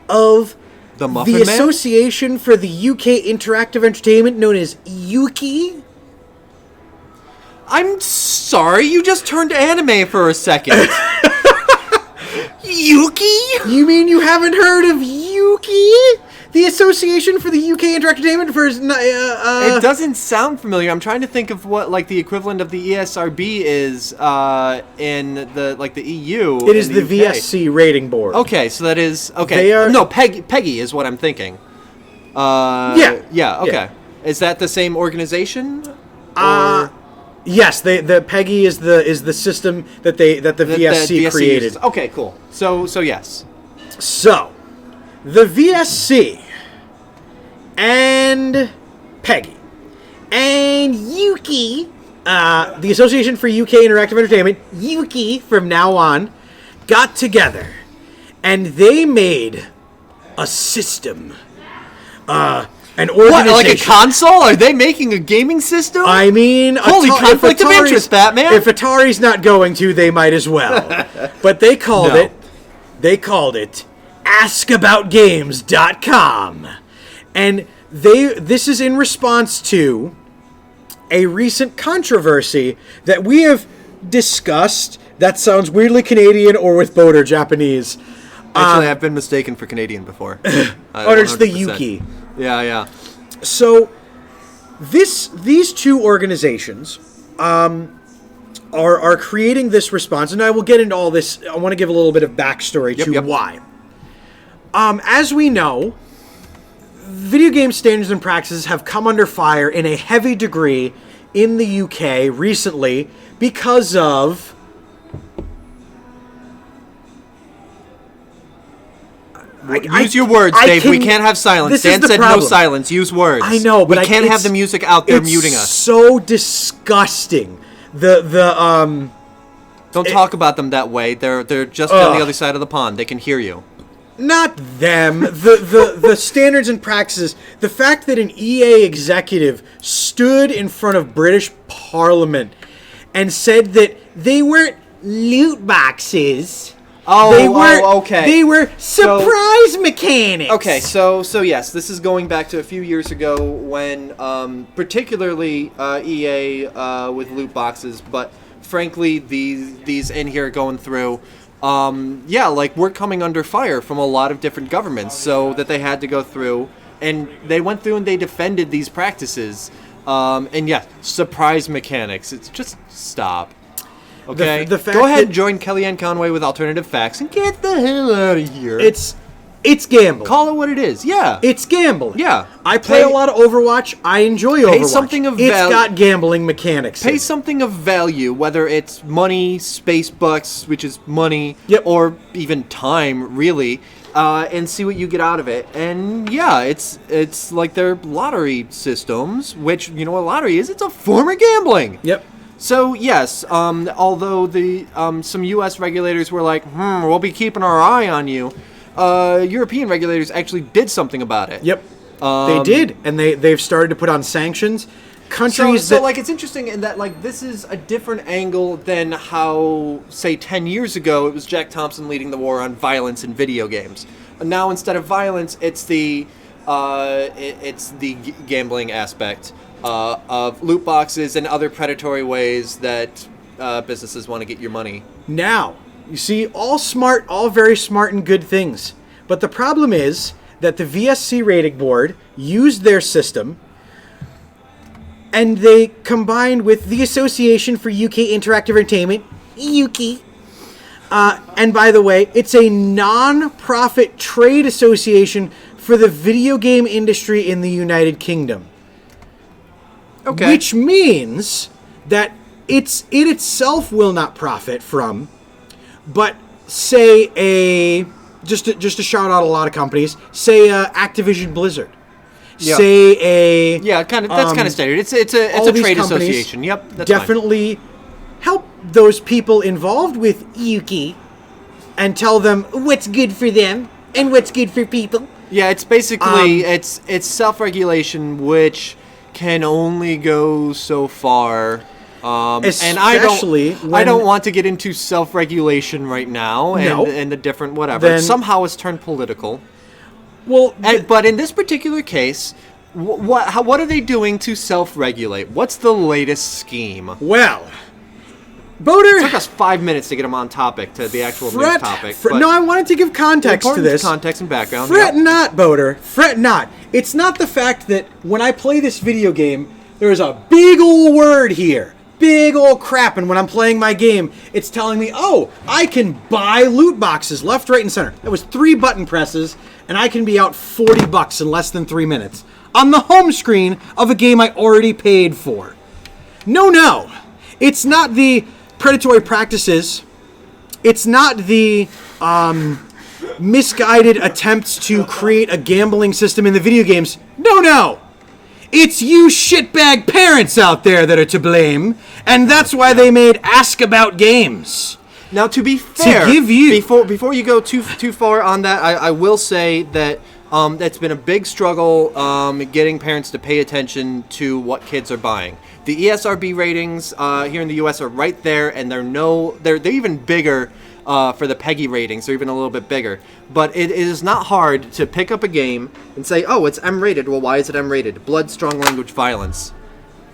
of The Muffin the Man? Association for the UK Interactive Entertainment, known as Yuki? I'm sorry, you just turned anime for a second. Yuki? You mean you haven't heard of Yuki? The Association for the UK Interactive Entertainment for... It doesn't sound familiar. I'm trying to think of what like the equivalent of the ESRB is in the EU. It is in the UK. VSC rating board. Okay, so that is okay. They are- No, Peggy is what I'm thinking. Yeah. Yeah. Okay. Yeah. Is that the same organization? Yes, the PEGI is the system that the VSC created. uses? Okay, cool. So yes. So, the VSC and PEGI and Yuki, the Association for UK Interactive Entertainment, Yuki from now on, got together and they made a system. An organization. What, like a console? Are they making a gaming system? I mean, Holy conflict of interest, Batman! If Atari's not going to, they might as well. But they called it askaboutgames.com. And this is in response to a recent controversy that we have discussed that sounds weirdly Canadian or with boat or Japanese. Actually, I've been mistaken for Canadian before. Or it's the 100%. Yuki. Yeah. So, these two organizations are creating this response, and I will get into all this. I want to give a little bit of backstory to why. As we know, video game standards and practices have come under fire in a heavy degree in the UK recently because of... Use your words, Dave. We can't have silence. Dan said no silence. Use words. I know, but we can't have the music out there muting us. It's so disgusting. Don't talk about them that way. They're just on the other side of the pond. They can hear you. Not them. The standards and practices. The fact that an EA executive stood in front of British Parliament and said that they weren't loot boxes. Okay. They were surprise mechanics. Okay, so yes, this is going back to a few years ago when, particularly EA with loot boxes, but frankly, these in here going through, we're coming under fire from a lot of different governments, so that they had to go through, and they went through and they defended these practices, and yes, surprise mechanics. It's just stop. Okay, the fact go ahead that- and join Kellyanne Conway with Alternative Facts and get the hell out of here. It's gambling. Call it what it is. Yeah. It's gambling. Yeah. I play a lot of Overwatch. I enjoy Overwatch. something of It's val- got gambling mechanics. in Pay it. something of value, whether it's money, space bucks, which is money, Yep. or even time, really, and see what you get out of it. And yeah, it's like their lottery systems, which, you know what lottery is? It's a form of gambling. Yep. So yes, although the some U.S. regulators were like, we'll be keeping our eye on you, European regulators actually did something about it. Yep. They did, and they've started to put on sanctions. Countries So that like it's interesting in that like this is a different angle than how say 10 years ago it was Jack Thompson leading the war on violence in video games. Now instead of violence, it's the gambling aspect of loot boxes and other predatory ways that businesses want to get your money. now, you see, all very smart and good things. But the problem is that the VSC rating board used their system, and they combined with the Association for UK Interactive Entertainment, Yuki. And by the way, it's a non-profit trade association for the video game industry in the United Kingdom. Okay. Which means that it itself will not profit from, but say just to shout out a lot of companies, say Activision Blizzard, Yeah. say That's kind of standard. It's a all these trade companies association. Yep, that's fine. definitely help those people involved with Yuki and tell them what's good for them and what's good for people. Yeah, it's basically it's self-regulation, which can only go so far. And Especially I don't when- want to get into self-regulation right now and, No. and the different whatever. Then- Somehow it's turned political. Well, But in this particular case, what are they doing to self-regulate? What's the latest scheme? well, It Boater, took us 5 minutes to get them on topic to the actual news fret, topic. fret- no, I wanted to give context to important this. context and background. Fret yeah. not, Boater. Fret not. It's not the fact that when I play this video game, there's a big ol' word here. Big ol' crap. And when I'm playing my game, it's telling me, oh, I can buy loot boxes left, right, and center. That was 3 button presses, and I can be out $40 in less than 3 minutes on the home screen of a game I already paid for. No. It's not the predatory practices. It's not the misguided attempts to create a gambling system in the video games. No. It's you shitbag parents out there that are to blame, and that's why they made Ask About Games. Now, to be fair, give you- before you go too far on that, I will say that that's been a big struggle getting parents to pay attention to what kids are buying. The ESRB ratings here in the U.S. are right there, and they're even bigger for the PEGI ratings. They're even a little bit bigger. But it is not hard to pick up a game and say, oh, it's M-rated. Well, why is it M-rated? Blood, strong language, violence.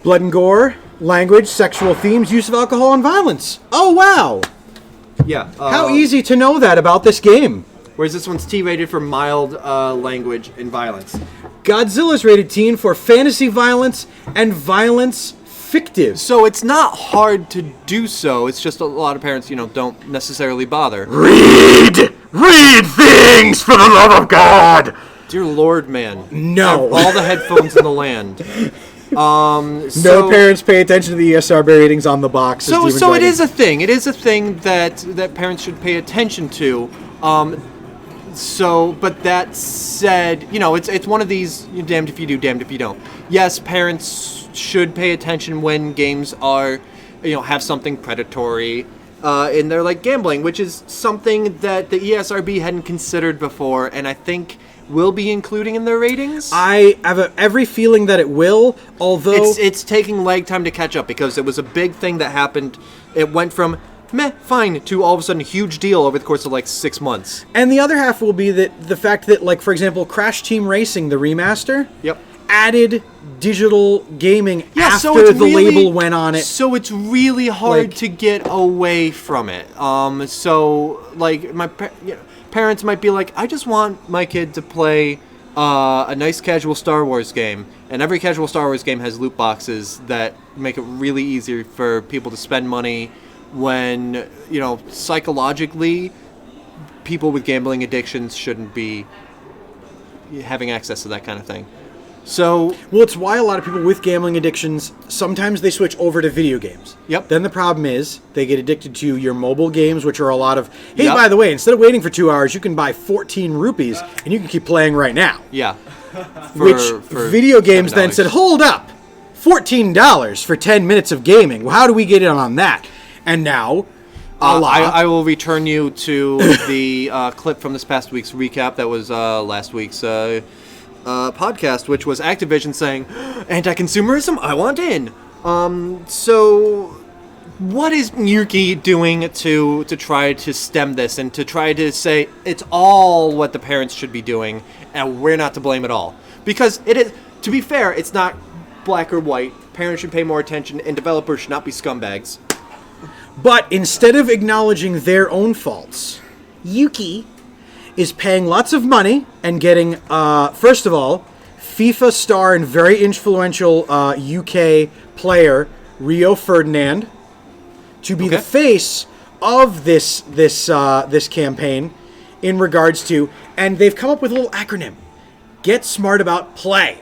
Blood and gore, language, sexual themes, use of alcohol, and violence. Oh, wow. Yeah. How easy to know that about this game. Whereas this one's T-rated for mild language and violence. Godzilla's rated teen for fantasy violence and violence fictive. So it's not hard to do so. It's just a lot of parents, don't necessarily bother. Read things for the love of God. Dear Lord, man. No. Have all the headphones in the land. No parents pay attention to the ESRB ratings on the box. So it is a thing. It is a thing that parents should pay attention to. But that said, it's one of these, you're damned if you do, damned if you don't. Yes, parents should pay attention when games are, have something predatory in there, like gambling, which is something that the ESRB hadn't considered before, and I think will be including in their ratings. I have every feeling that it will, although... It's taking lag time to catch up, because it was a big thing that happened. It went from meh, fine, to all of a sudden a huge deal over the course of 6 months. And the other half will be that the fact that, for example, Crash Team Racing, the remaster, Yep. added digital gaming after it's the really, label went on it. So it's really hard to get away from it. Parents might be like, I just want my kid to play a nice casual Star Wars game, and every casual Star Wars game has loot boxes that make it really easier for people to spend money when, psychologically, people with gambling addictions shouldn't be having access to that kind of thing. So, well, it's why a lot of people with gambling addictions, sometimes they switch over to video games. Yep. Then the problem is they get addicted to your mobile games, which are a lot of, hey, Yep. by the way, instead of waiting for 2 hours, you can buy 14 rupees and you can keep playing right now. yeah. Which video games then $7. said, hold up, $14 for 10 minutes of gaming. Well, how do we get in on that? And now, I will return you to the clip from this past week's recap that was last week's podcast, which was Activision saying, anti-consumerism, I want in. So what is Yuki doing to try to stem this and to try to say it's all what the parents should be doing and we're not to blame at all? Because it is, to be fair, it's not black or white. Parents should pay more attention and developers should not be scumbags. but instead of acknowledging their own faults, Yuki is paying lots of money and getting, first of all, FIFA star and very influential UK player Rio Ferdinand to be the face of this campaign in regards to, and they've come up with a little acronym: Get Smart About Play.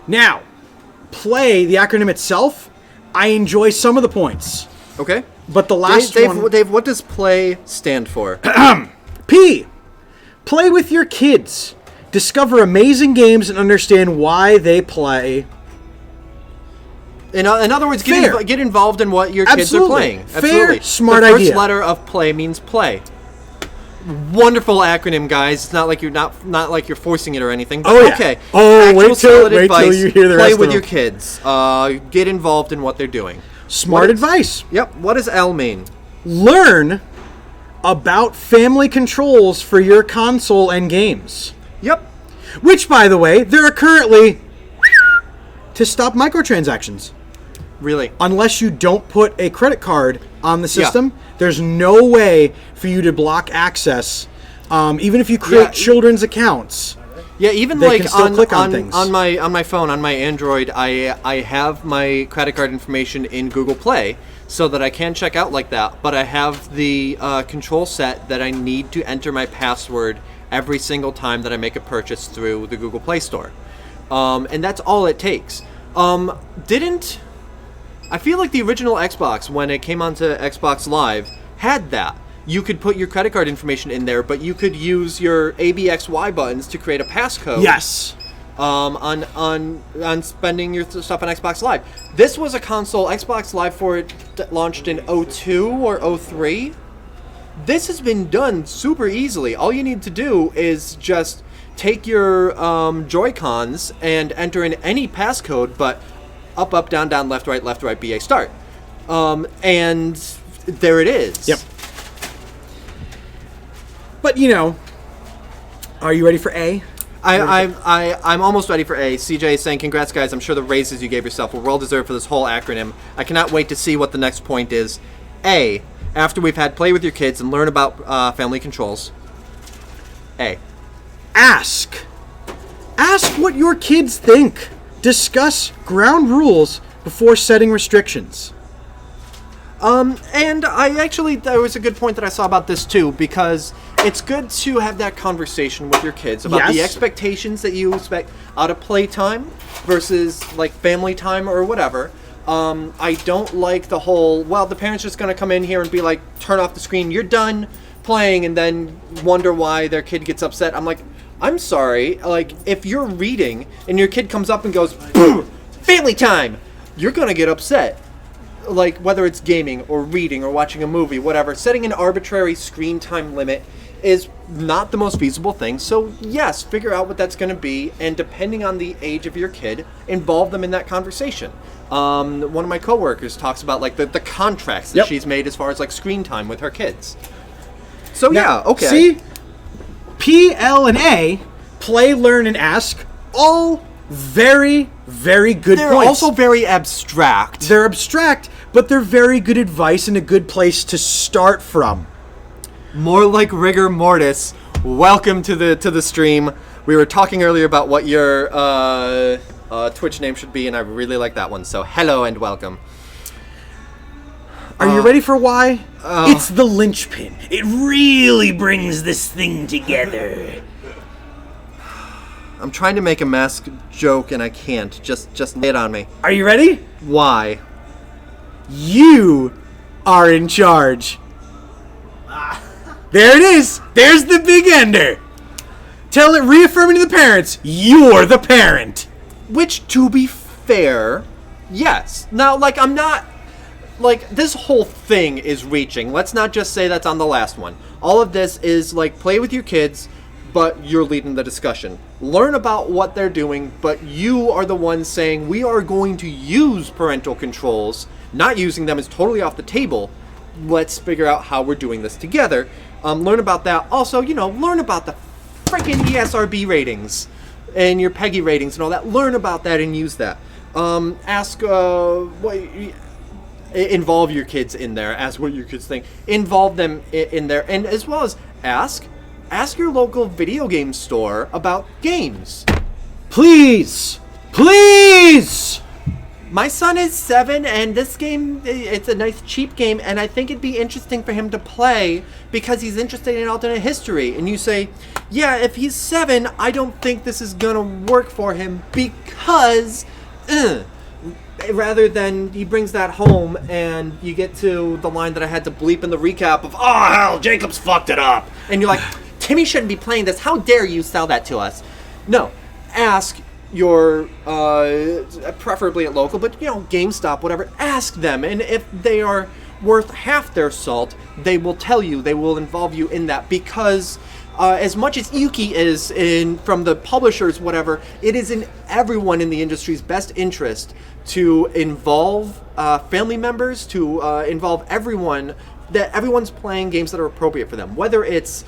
Now, play, the acronym itself, I enjoy some of the points. Okay. But the last one... Dave, what does play stand for? P. Play with your kids. Discover amazing games and understand why they play. In other words, Fair. get involved in what your kids are Absolutely. playing. Fair, Absolutely. smart the first idea. letter of play means play. Wonderful acronym, guys. It's not like you're forcing it or anything. But Oh, yeah. okay. Oh, Actual wait till solid you advice, hear the play rest with of your them. kids. Get involved in what they're doing. Smart What is- advice. Yep. What does L mean? Learn about family controls for your console and games. Yep. Which, by the way, there are currently to stop microtransactions. Really. Unless you don't put a credit card on the system, there's no way for you to block access. Even if you create Yeah. children's accounts. Yeah, even They like can still click on things. on my phone, on my Android, I have my credit card information in Google Play so that I can check out like that. But I have the control set that I need to enter my password every single time that I make a purchase through the Google Play Store, and that's all it takes. I feel like the original Xbox, when it came onto Xbox Live, had that. You could put your credit card information in there, but you could use your ABXY buttons to create a passcode. Yes. On spending your stuff on Xbox Live. This was a console, Xbox Live for it launched in 02 or 03. This has been done super easily. All you need to do is just take your Joy-Cons and enter in any passcode, but up, down, left, right, BA, start. And there it is. Yep. But, you know, are you ready for A? I'm almost ready for A. CJ is saying, congrats, guys. I'm sure the raises you gave yourself were well-deserved for this whole acronym. I cannot wait to see what the next point is. A, after we've had play with your kids and learn about family controls. A. Ask. Ask what your kids think. Discuss ground rules before setting restrictions. And there was a good point that I saw about this too, because it's good to have that conversation with your kids about the Yes. expectations that you expect out of playtime versus like family time or whatever. I don't like the whole, well, the parent's just going to come in here and be like, turn off the screen, you're done playing, and then wonder why their kid gets upset. I'm like, I'm sorry, like, if you're reading and your kid comes up and goes, boom, family time, you're going to get upset. Like, whether it's gaming or reading or watching a movie, whatever, setting an arbitrary screen time limit is not the most feasible thing. So, yes, figure out what that's going to be, and depending on the age of your kid, involve them in that conversation. One of my coworkers talks about, like, the contracts that she's made as far as, like, screen time with her kids. So, Now, okay. See? P, L, and A, play, learn, and ask, all very, very good They're points. also very abstract. They're abstract, but they're very good advice and a good place to start from. More like rigor mortis. Welcome to the stream. We were talking earlier about what your Twitch name should be, and I really like that one. So hello and welcome. Are you ready for why? It's the linchpin. It really brings this thing together. I'm trying to make a mask joke and I can't. Just lay it on me. Are you ready? Why? You are in charge. There it is. There's the big ender. Tell it, reaffirming to the parents, you're the parent. Which, to be fair, yes. Now, like, I'm not... Like, this whole thing is reaching. Let's not just say that's on the last one. All of this is, like, play with your kids, but you're leading the discussion. Learn about what they're doing, but you are the one saying, we are going to use parental controls. Not using them is totally off the table. Let's figure out how we're doing this together. Learn about that. Also, you know, learn about the freaking ESRB ratings and your PEGI ratings and all that. Learn about that and use that. Involve your kids in there. Ask what your kids think. Involve them in there, and as well as ask your local video game store about games. Please. Please. My son is 7, and this game, it's a nice cheap game, and I think it'd be interesting for him to play because he's interested in alternate history. And you say, yeah, if he's 7, I don't think this is gonna work for him because, rather than he brings that home and you get to the line that I had to bleep in the recap of, oh hell, Jacob's fucked it up. And you're like, Timmy shouldn't be playing this. How dare you sell that to us? No, ask your, preferably at local, but you know, GameStop, whatever, ask them. And if they are worth half their salt, they will tell you, they will involve you in that, because as much as Yuki is from the publishers, whatever, it is in everyone in the industry's best interest to involve family members, to involve everyone, that everyone's playing games that are appropriate for them, whether it's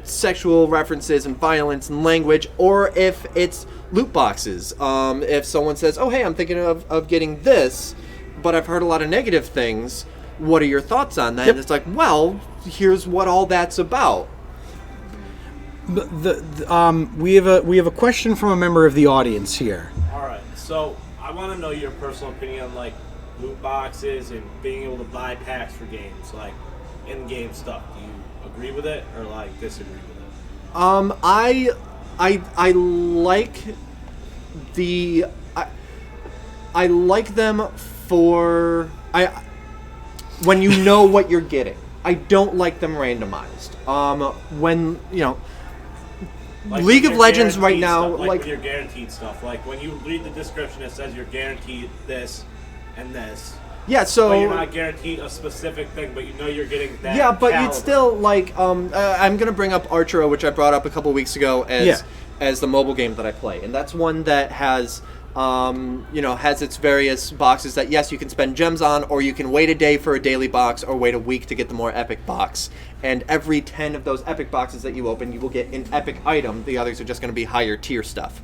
sexual references and violence and language, or if it's loot boxes. If someone says, oh hey, I'm thinking of getting this, but I've heard a lot of negative things, what are your thoughts on that? Yep. And it's like, well, here's what all that's about. We have a question from a member of the audience here. All right, so I want to know your personal opinion on like loot boxes and being able to buy packs for games, like in-game stuff. Do you agree with it or like disagree with it? I like I like them for when you know what you're getting. I don't like them randomized. When Like League with of your Legends right guaranteed now, stuff, like with your guaranteed stuff. Like when you read the description, it says you're guaranteed this and this. yeah, so But you're not guaranteed a specific thing, but you know you're getting that. yeah, but caliber. it's still like I'm gonna bring up Archero, which I brought up a couple weeks ago as the mobile game that I play, and that's one that has has its various boxes that yes you can spend gems on, or you can wait a day for a daily box, or wait a week to get the more epic box. And every 10 of those epic boxes that you open, you will get an epic item. The others are just going to be higher tier stuff,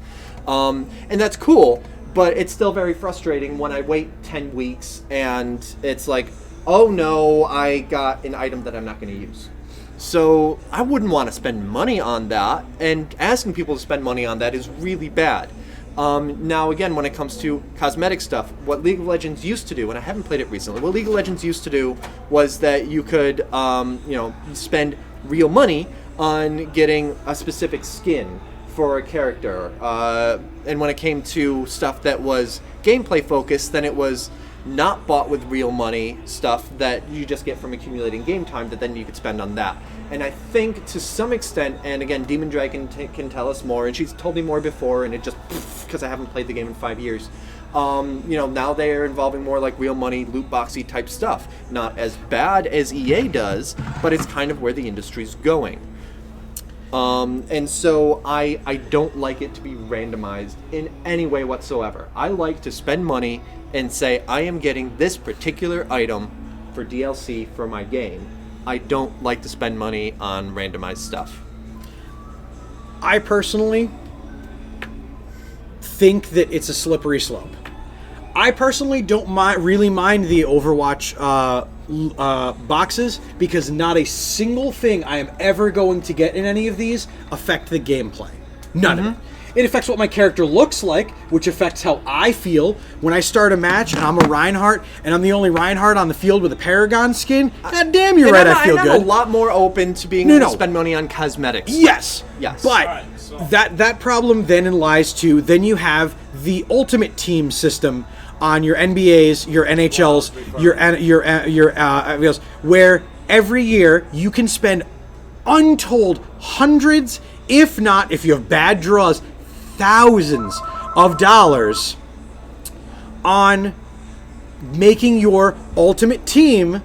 and that's cool. But it's still very frustrating when I wait 10 weeks and it's like, oh no, I got an item that I'm not going to use. So I wouldn't want to spend money on that, and asking people to spend money on that is really bad. Now again, when it comes to cosmetic stuff, what League of Legends used to do, and I haven't played it recently, what League of Legends used to do was that you could, spend real money on getting a specific skin for a character. And when it came to stuff that was gameplay focused, then it was not bought with real money stuff that you just get from accumulating game time that then you could spend on that. And I think to some extent, and again, Demon Dragon can tell us more, and she's told me more before, and it just, because I haven't played the game in 5 years, now they are involving more like real money, loot boxy type stuff. Not as bad as EA does, but it's kind of where the industry's going. And so I don't like it to be randomized in any way whatsoever. I like to spend money and say, I am getting this particular item for DLC for my game. I don't like to spend money on randomized stuff. I personally think that it's a slippery slope. I personally don't really mind the Overwatch boxes, because not a single thing I am ever going to get in any of these affect the gameplay. None of it. It affects what my character looks like, which affects how I feel when I start a match and I'm a Reinhardt and I'm the only Reinhardt on the field with a Paragon skin. God damn, you're right, I feel good. I'm a lot more open to being able to spend money on cosmetics. Yes. Yes. But Alright, so- that problem then lies to, then you have the ultimate team system on your NBAs, your NHLs, your where every year you can spend untold hundreds, if not, if you have bad draws, thousands of dollars on making your ultimate team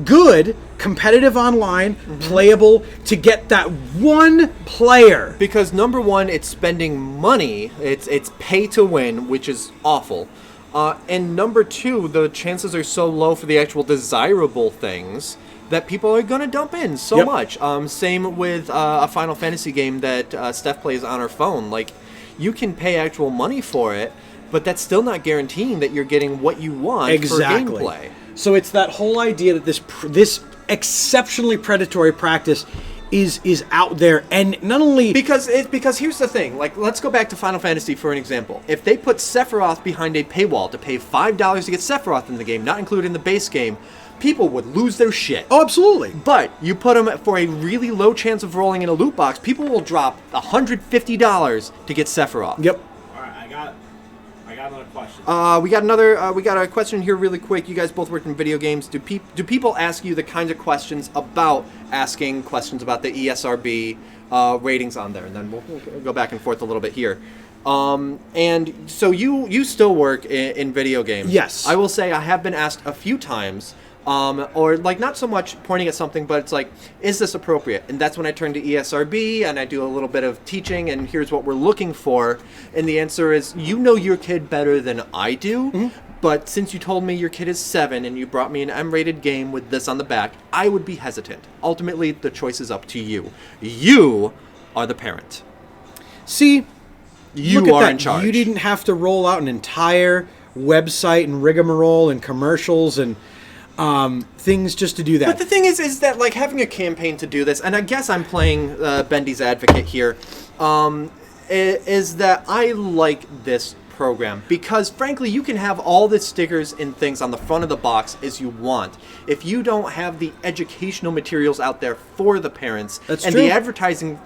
good, competitive online, playable, to get that one player. Because number one, it's spending money. It's pay to win, which is awful. And number two, the chances are so low for the actual desirable things that people are going to dump in so much. Same with a Final Fantasy game that Steph plays on her phone. Like, you can pay actual money for it, but that's still not guaranteeing that you're getting what you want for gameplay. So it's that whole idea that this exceptionally predatory practice is out there, and not only because here's the thing. Like, let's go back to Final Fantasy for an example. If they put Sephiroth behind a paywall to pay $5 to get Sephiroth in the game, not included in the base game, people would lose their shit. Oh, absolutely. But you put them for a really low chance of rolling in a loot box, people will drop $150 to get Sephiroth. Yep. All right, I got another question. We got a question here really quick. You guys both work in video games. Do people ask you the kinds of questions about asking questions about the ESRB ratings on there? And then we'll go back and forth a little bit here. And so you still work in video games. Yes. I will say I have been asked a few times Or like not so much pointing at something, but it's like, is this appropriate? And that's when I turn to ESRB and I do a little bit of teaching, and here's what we're looking for. And the answer is, you know your kid better than I do, but since you told me your kid is 7 and you brought me an M-rated game with this on the back, I would be hesitant. Ultimately, the choice is up to you. You are the parent. See, You look at are that. in charge. You didn't have to roll out an entire website and rigmarole and commercials and things just to do that. But the thing is that like having a campaign to do this, and I guess I'm playing Bendy's advocate here, is that I like this program because frankly you can have all the stickers and things on the front of the box as you want. If you don't have the educational materials out there for the parents That's and true. the advertising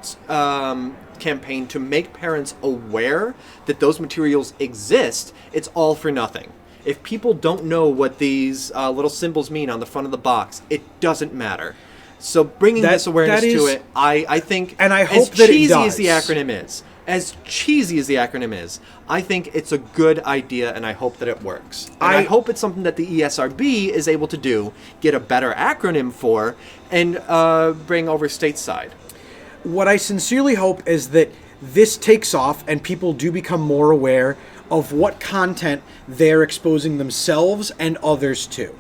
campaign to make parents aware that those materials exist, it's all for nothing. If people don't know what these little symbols mean on the front of the box, it doesn't matter. So bringing this awareness to it, I think, and I as hope that it cheesy as the does. acronym is, I think it's a good idea, and I hope that it works. And I hope it's something that the ESRB is able to do, get a better acronym for, and bring over stateside. What I sincerely hope is that this takes off and people do become more aware of what content they're exposing themselves and others to.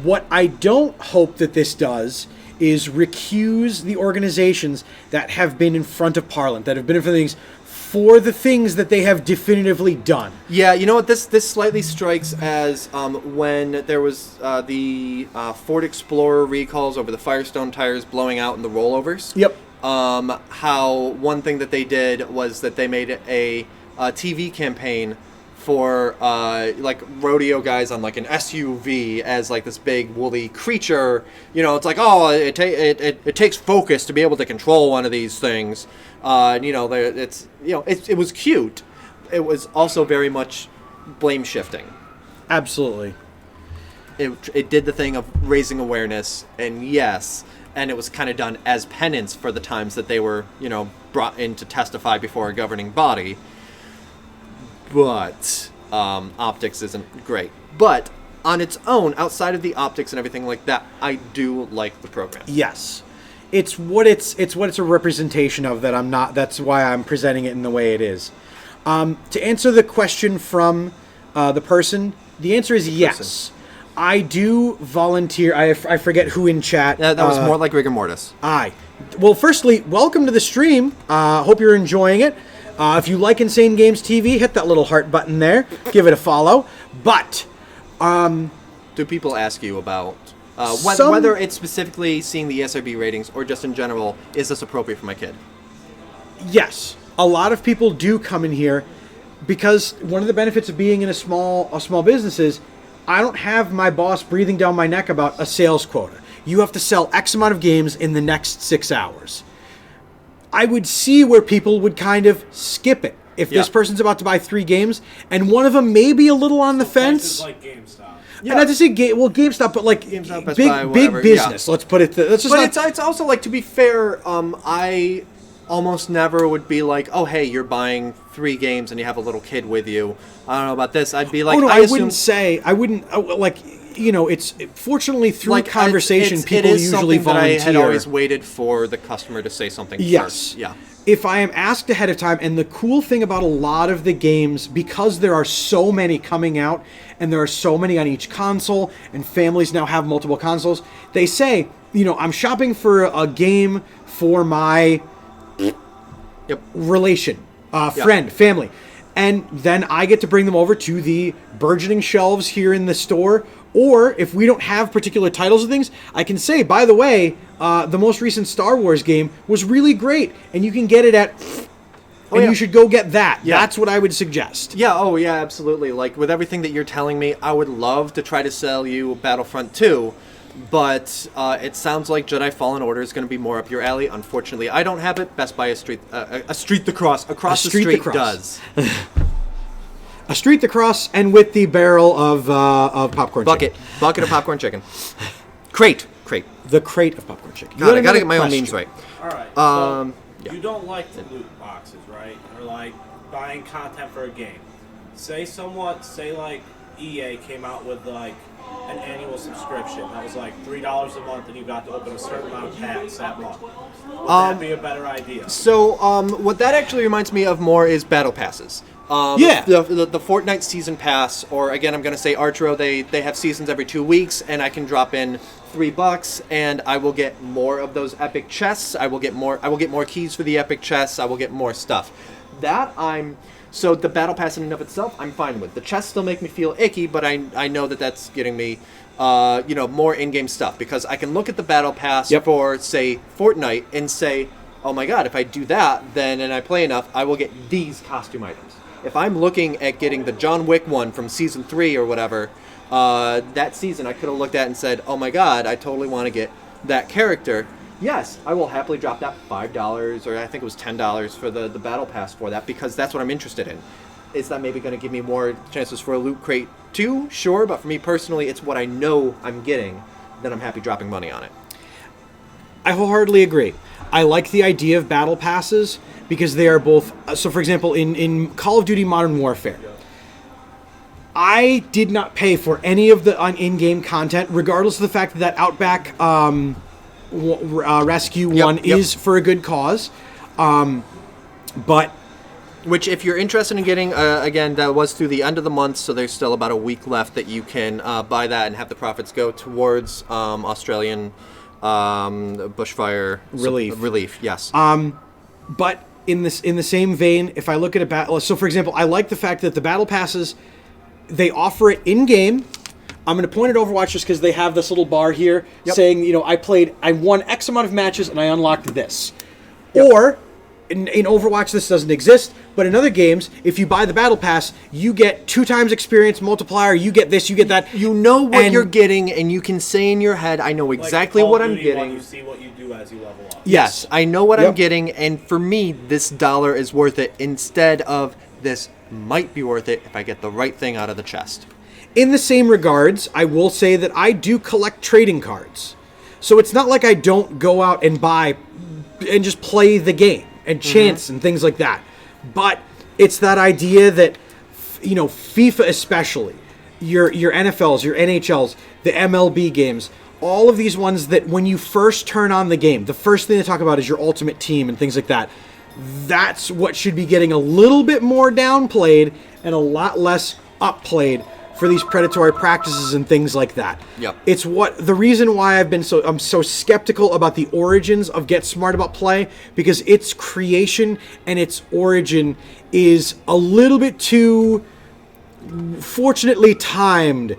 What I don't hope that this does is recuse the organizations that have been in front of Parliament, that have been in front of things, for the things that they have definitively done. Yeah, you know what? This slightly strikes as when there was the Ford Explorer recalls over the Firestone tires blowing out in the rollovers. Yep. How one thing that they did was that they made a TV campaign for like rodeo guys on like an SUV as like this big woolly creature. You know, it's like, oh, it takes focus to be able to control one of these things. You know, it was cute. It was also very much blame shifting. Absolutely. It did the thing of raising awareness, and yes, and it was kind of done as penance for the times that they were, you know, brought in to testify before a governing body. But optics isn't great. But on its own, outside of the optics and everything like that, I do like the program. Yes. It's what it's a representation of that I'm not. That's why I'm presenting it in the way it is. To answer the question from the person, the answer is yes. I do volunteer. I forget who in chat. That was more like rigor mortis. Well, firstly, welcome to the stream. Hope you're enjoying it. If you like Insane Games TV, hit that little heart button there. Give it a follow. But do people ask you about whether it's specifically seeing the ESRB ratings or just in general, is this appropriate for my kid? Yes. A lot of people do come in here because one of the benefits of being in a small business is I don't have my boss breathing down my neck about a sales quota. You have to sell X amount of games in the next 6 hours. I would see where people would kind of skip it. If this person's about to buy 3 games and one of them may be a little on the fence. Like GameStop. Yeah. Not to say GameStop, but like GameStop, Best Buy, big whatever. business. Let's put it. It's also like, to be fair, I almost never would be like, oh hey, you're buying 3 games and you have a little kid with you. I don't know about this. I'd be like, I wouldn't like. You know, it's fortunately through like conversation, people usually volunteer. That I had always waited for the customer to say something first. Yeah. If I am asked ahead of time, and the cool thing about a lot of the games, because there are so many coming out, and there are so many on each console, and families now have multiple consoles, they say, you know, I'm shopping for a game for my relation, friend, family. And then I get to bring them over to the burgeoning shelves here in the store. Or if we don't have particular titles of things, I can say, by the way, the most recent Star Wars game was really great, and you can get it at... you should go get that. Yeah. That's what I would suggest. Yeah, oh yeah, absolutely. Like, with everything that you're telling me, I would love to try to sell you Battlefront 2, but it sounds like Jedi Fallen Order is going to be more up your alley. Unfortunately, I don't have it. Best Buy across the street does. A street across, and with the barrel of popcorn chicken. Bucket of popcorn chicken. Crate. The crate of popcorn chicken. God, I gotta get my own memes right. Alright, so you don't like the loot boxes, right? Or like buying content for a game. Say like EA came out with like an annual subscription that was like $3 a month, and you got to open a certain amount of packs that month. Would that be a better idea? So, what that actually reminds me of more is battle passes. Yeah. The Fortnite season pass, or again, I'm going to say Archero. They have seasons every 2 weeks, and I can drop in $3, and I will get more of those epic chests. I will get more keys for the epic chests. I will get more stuff. So the battle pass in and of itself, I'm fine with. The chests still make me feel icky, but I know that that's getting me, more in-game stuff, because I can look at the battle pass for, say, Fortnite and say, oh my god, if I do that, then and I play enough, I will get these costume items. If I'm looking at getting the John Wick one from season 3 or whatever, that season I could have looked at and said, oh my god, I totally want to get that character. Yes, I will happily drop that $5, or I think it was $10 for the battle pass for that, because that's what I'm interested in. Is that maybe going to give me more chances for a loot crate too? Sure, but for me personally, it's what I know I'm getting, then I'm happy dropping money on it. I wholeheartedly agree. I like the idea of battle passes because they are both. So, for example, in Call of Duty Modern Warfare, I did not pay for any of the in-game content, regardless of the fact that Outback Rescue one is for a good cause. But which, if you're interested in getting, again, that was through the end of the month, so there's still about a week left that you can buy that and have the profits go towards Australian bushfire relief. Yes. But in the same vein, if I look at a battle, so for example, I like the fact that the battle passes, they offer it in game. I'm going to point at Overwatch just because they have this little bar here saying, I won X amount of matches and I unlocked this. Or in Overwatch, this doesn't exist, but in other games, if you buy the battle pass, you get 2 times experience multiplier. You get this, you get that. You know what you're getting, and you can say in your head, "I know exactly what I'm getting." You see what you do as you level up. Yes, I know what I'm getting, and for me, this $1 is worth it. Instead of this might be worth it if I get the right thing out of the chest. In the same regards, I will say that I do collect trading cards. So it's not like I don't go out and buy and just play the game and chance and things like that. But it's that idea that, FIFA especially, your NFLs, your NHLs, the MLB games, all of these ones that when you first turn on the game, the first thing to talk about is your ultimate team and things like that. That's what should be getting a little bit more downplayed and a lot less upplayed for these predatory practices and things like that. Yep. It's the reason why I'm so skeptical about the origins of Get Smart About Play, because its creation and its origin is a little bit too fortunately timed.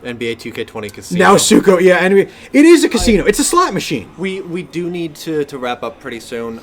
NBA 2K20 Casino. Now Suko, NBA. It is a casino. It's a slot machine. We do need to wrap up pretty soon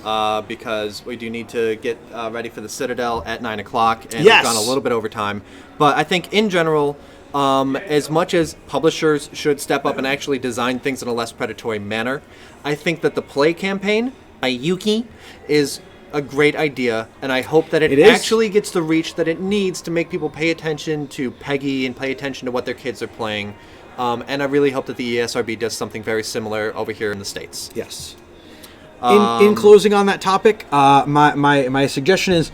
because we do need to get ready for the Citadel at 9 o'clock, and we've gone a little bit over time. But I think in general, as much as publishers should step up and actually design things in a less predatory manner, I think that the Play campaign by Yuki is a great idea, and I hope that it actually gets the reach that it needs to make people pay attention to PEGI and pay attention to what their kids are playing. And I really hope that the ESRB does something very similar over here in the States. Yes. In closing on that topic, my suggestion is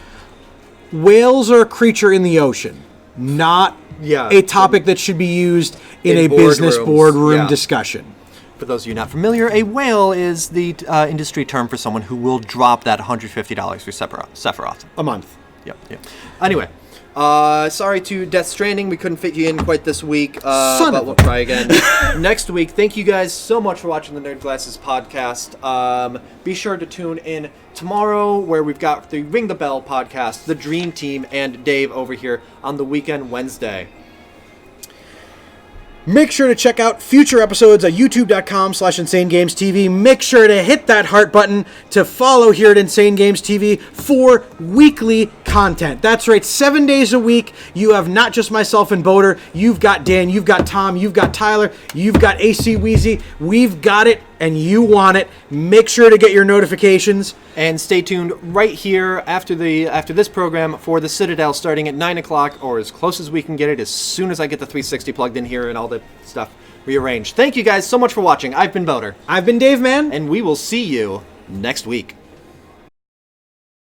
whales are a creature in the ocean, not a topic that should be used in a business boardroom discussion. For those of you not familiar, a whale is the industry term for someone who will drop that $150 for Sephiroth. A month. Yep. Anyway, sorry to Death Stranding. We couldn't fit you in quite this week, but we'll try again next week. Thank you guys so much for watching the Nerd Glasses podcast. Be sure to tune in tomorrow where we've got the Ring the Bell podcast, the Dream Team, and Dave over here on the Weekend Wednesday. Make sure to check out future episodes at youtube.com/InsaneGamesTV. Make sure to hit that heart button to follow here at Insane Games TV for weekly content. That's right, 7 days a week. You have not just myself and Boater. You've got Dan, you've got Tom, you've got Tyler, you've got AC Wheezy. We've got it, and you want it. Make sure to get your notifications. And stay tuned right here after this program for the Citadel starting at 9 o'clock, or as close as we can get it as soon as I get the 360 plugged in here and all the stuff rearranged. Thank you guys so much for watching. I've been Boater. I've been Dave Man. And we will see you next week.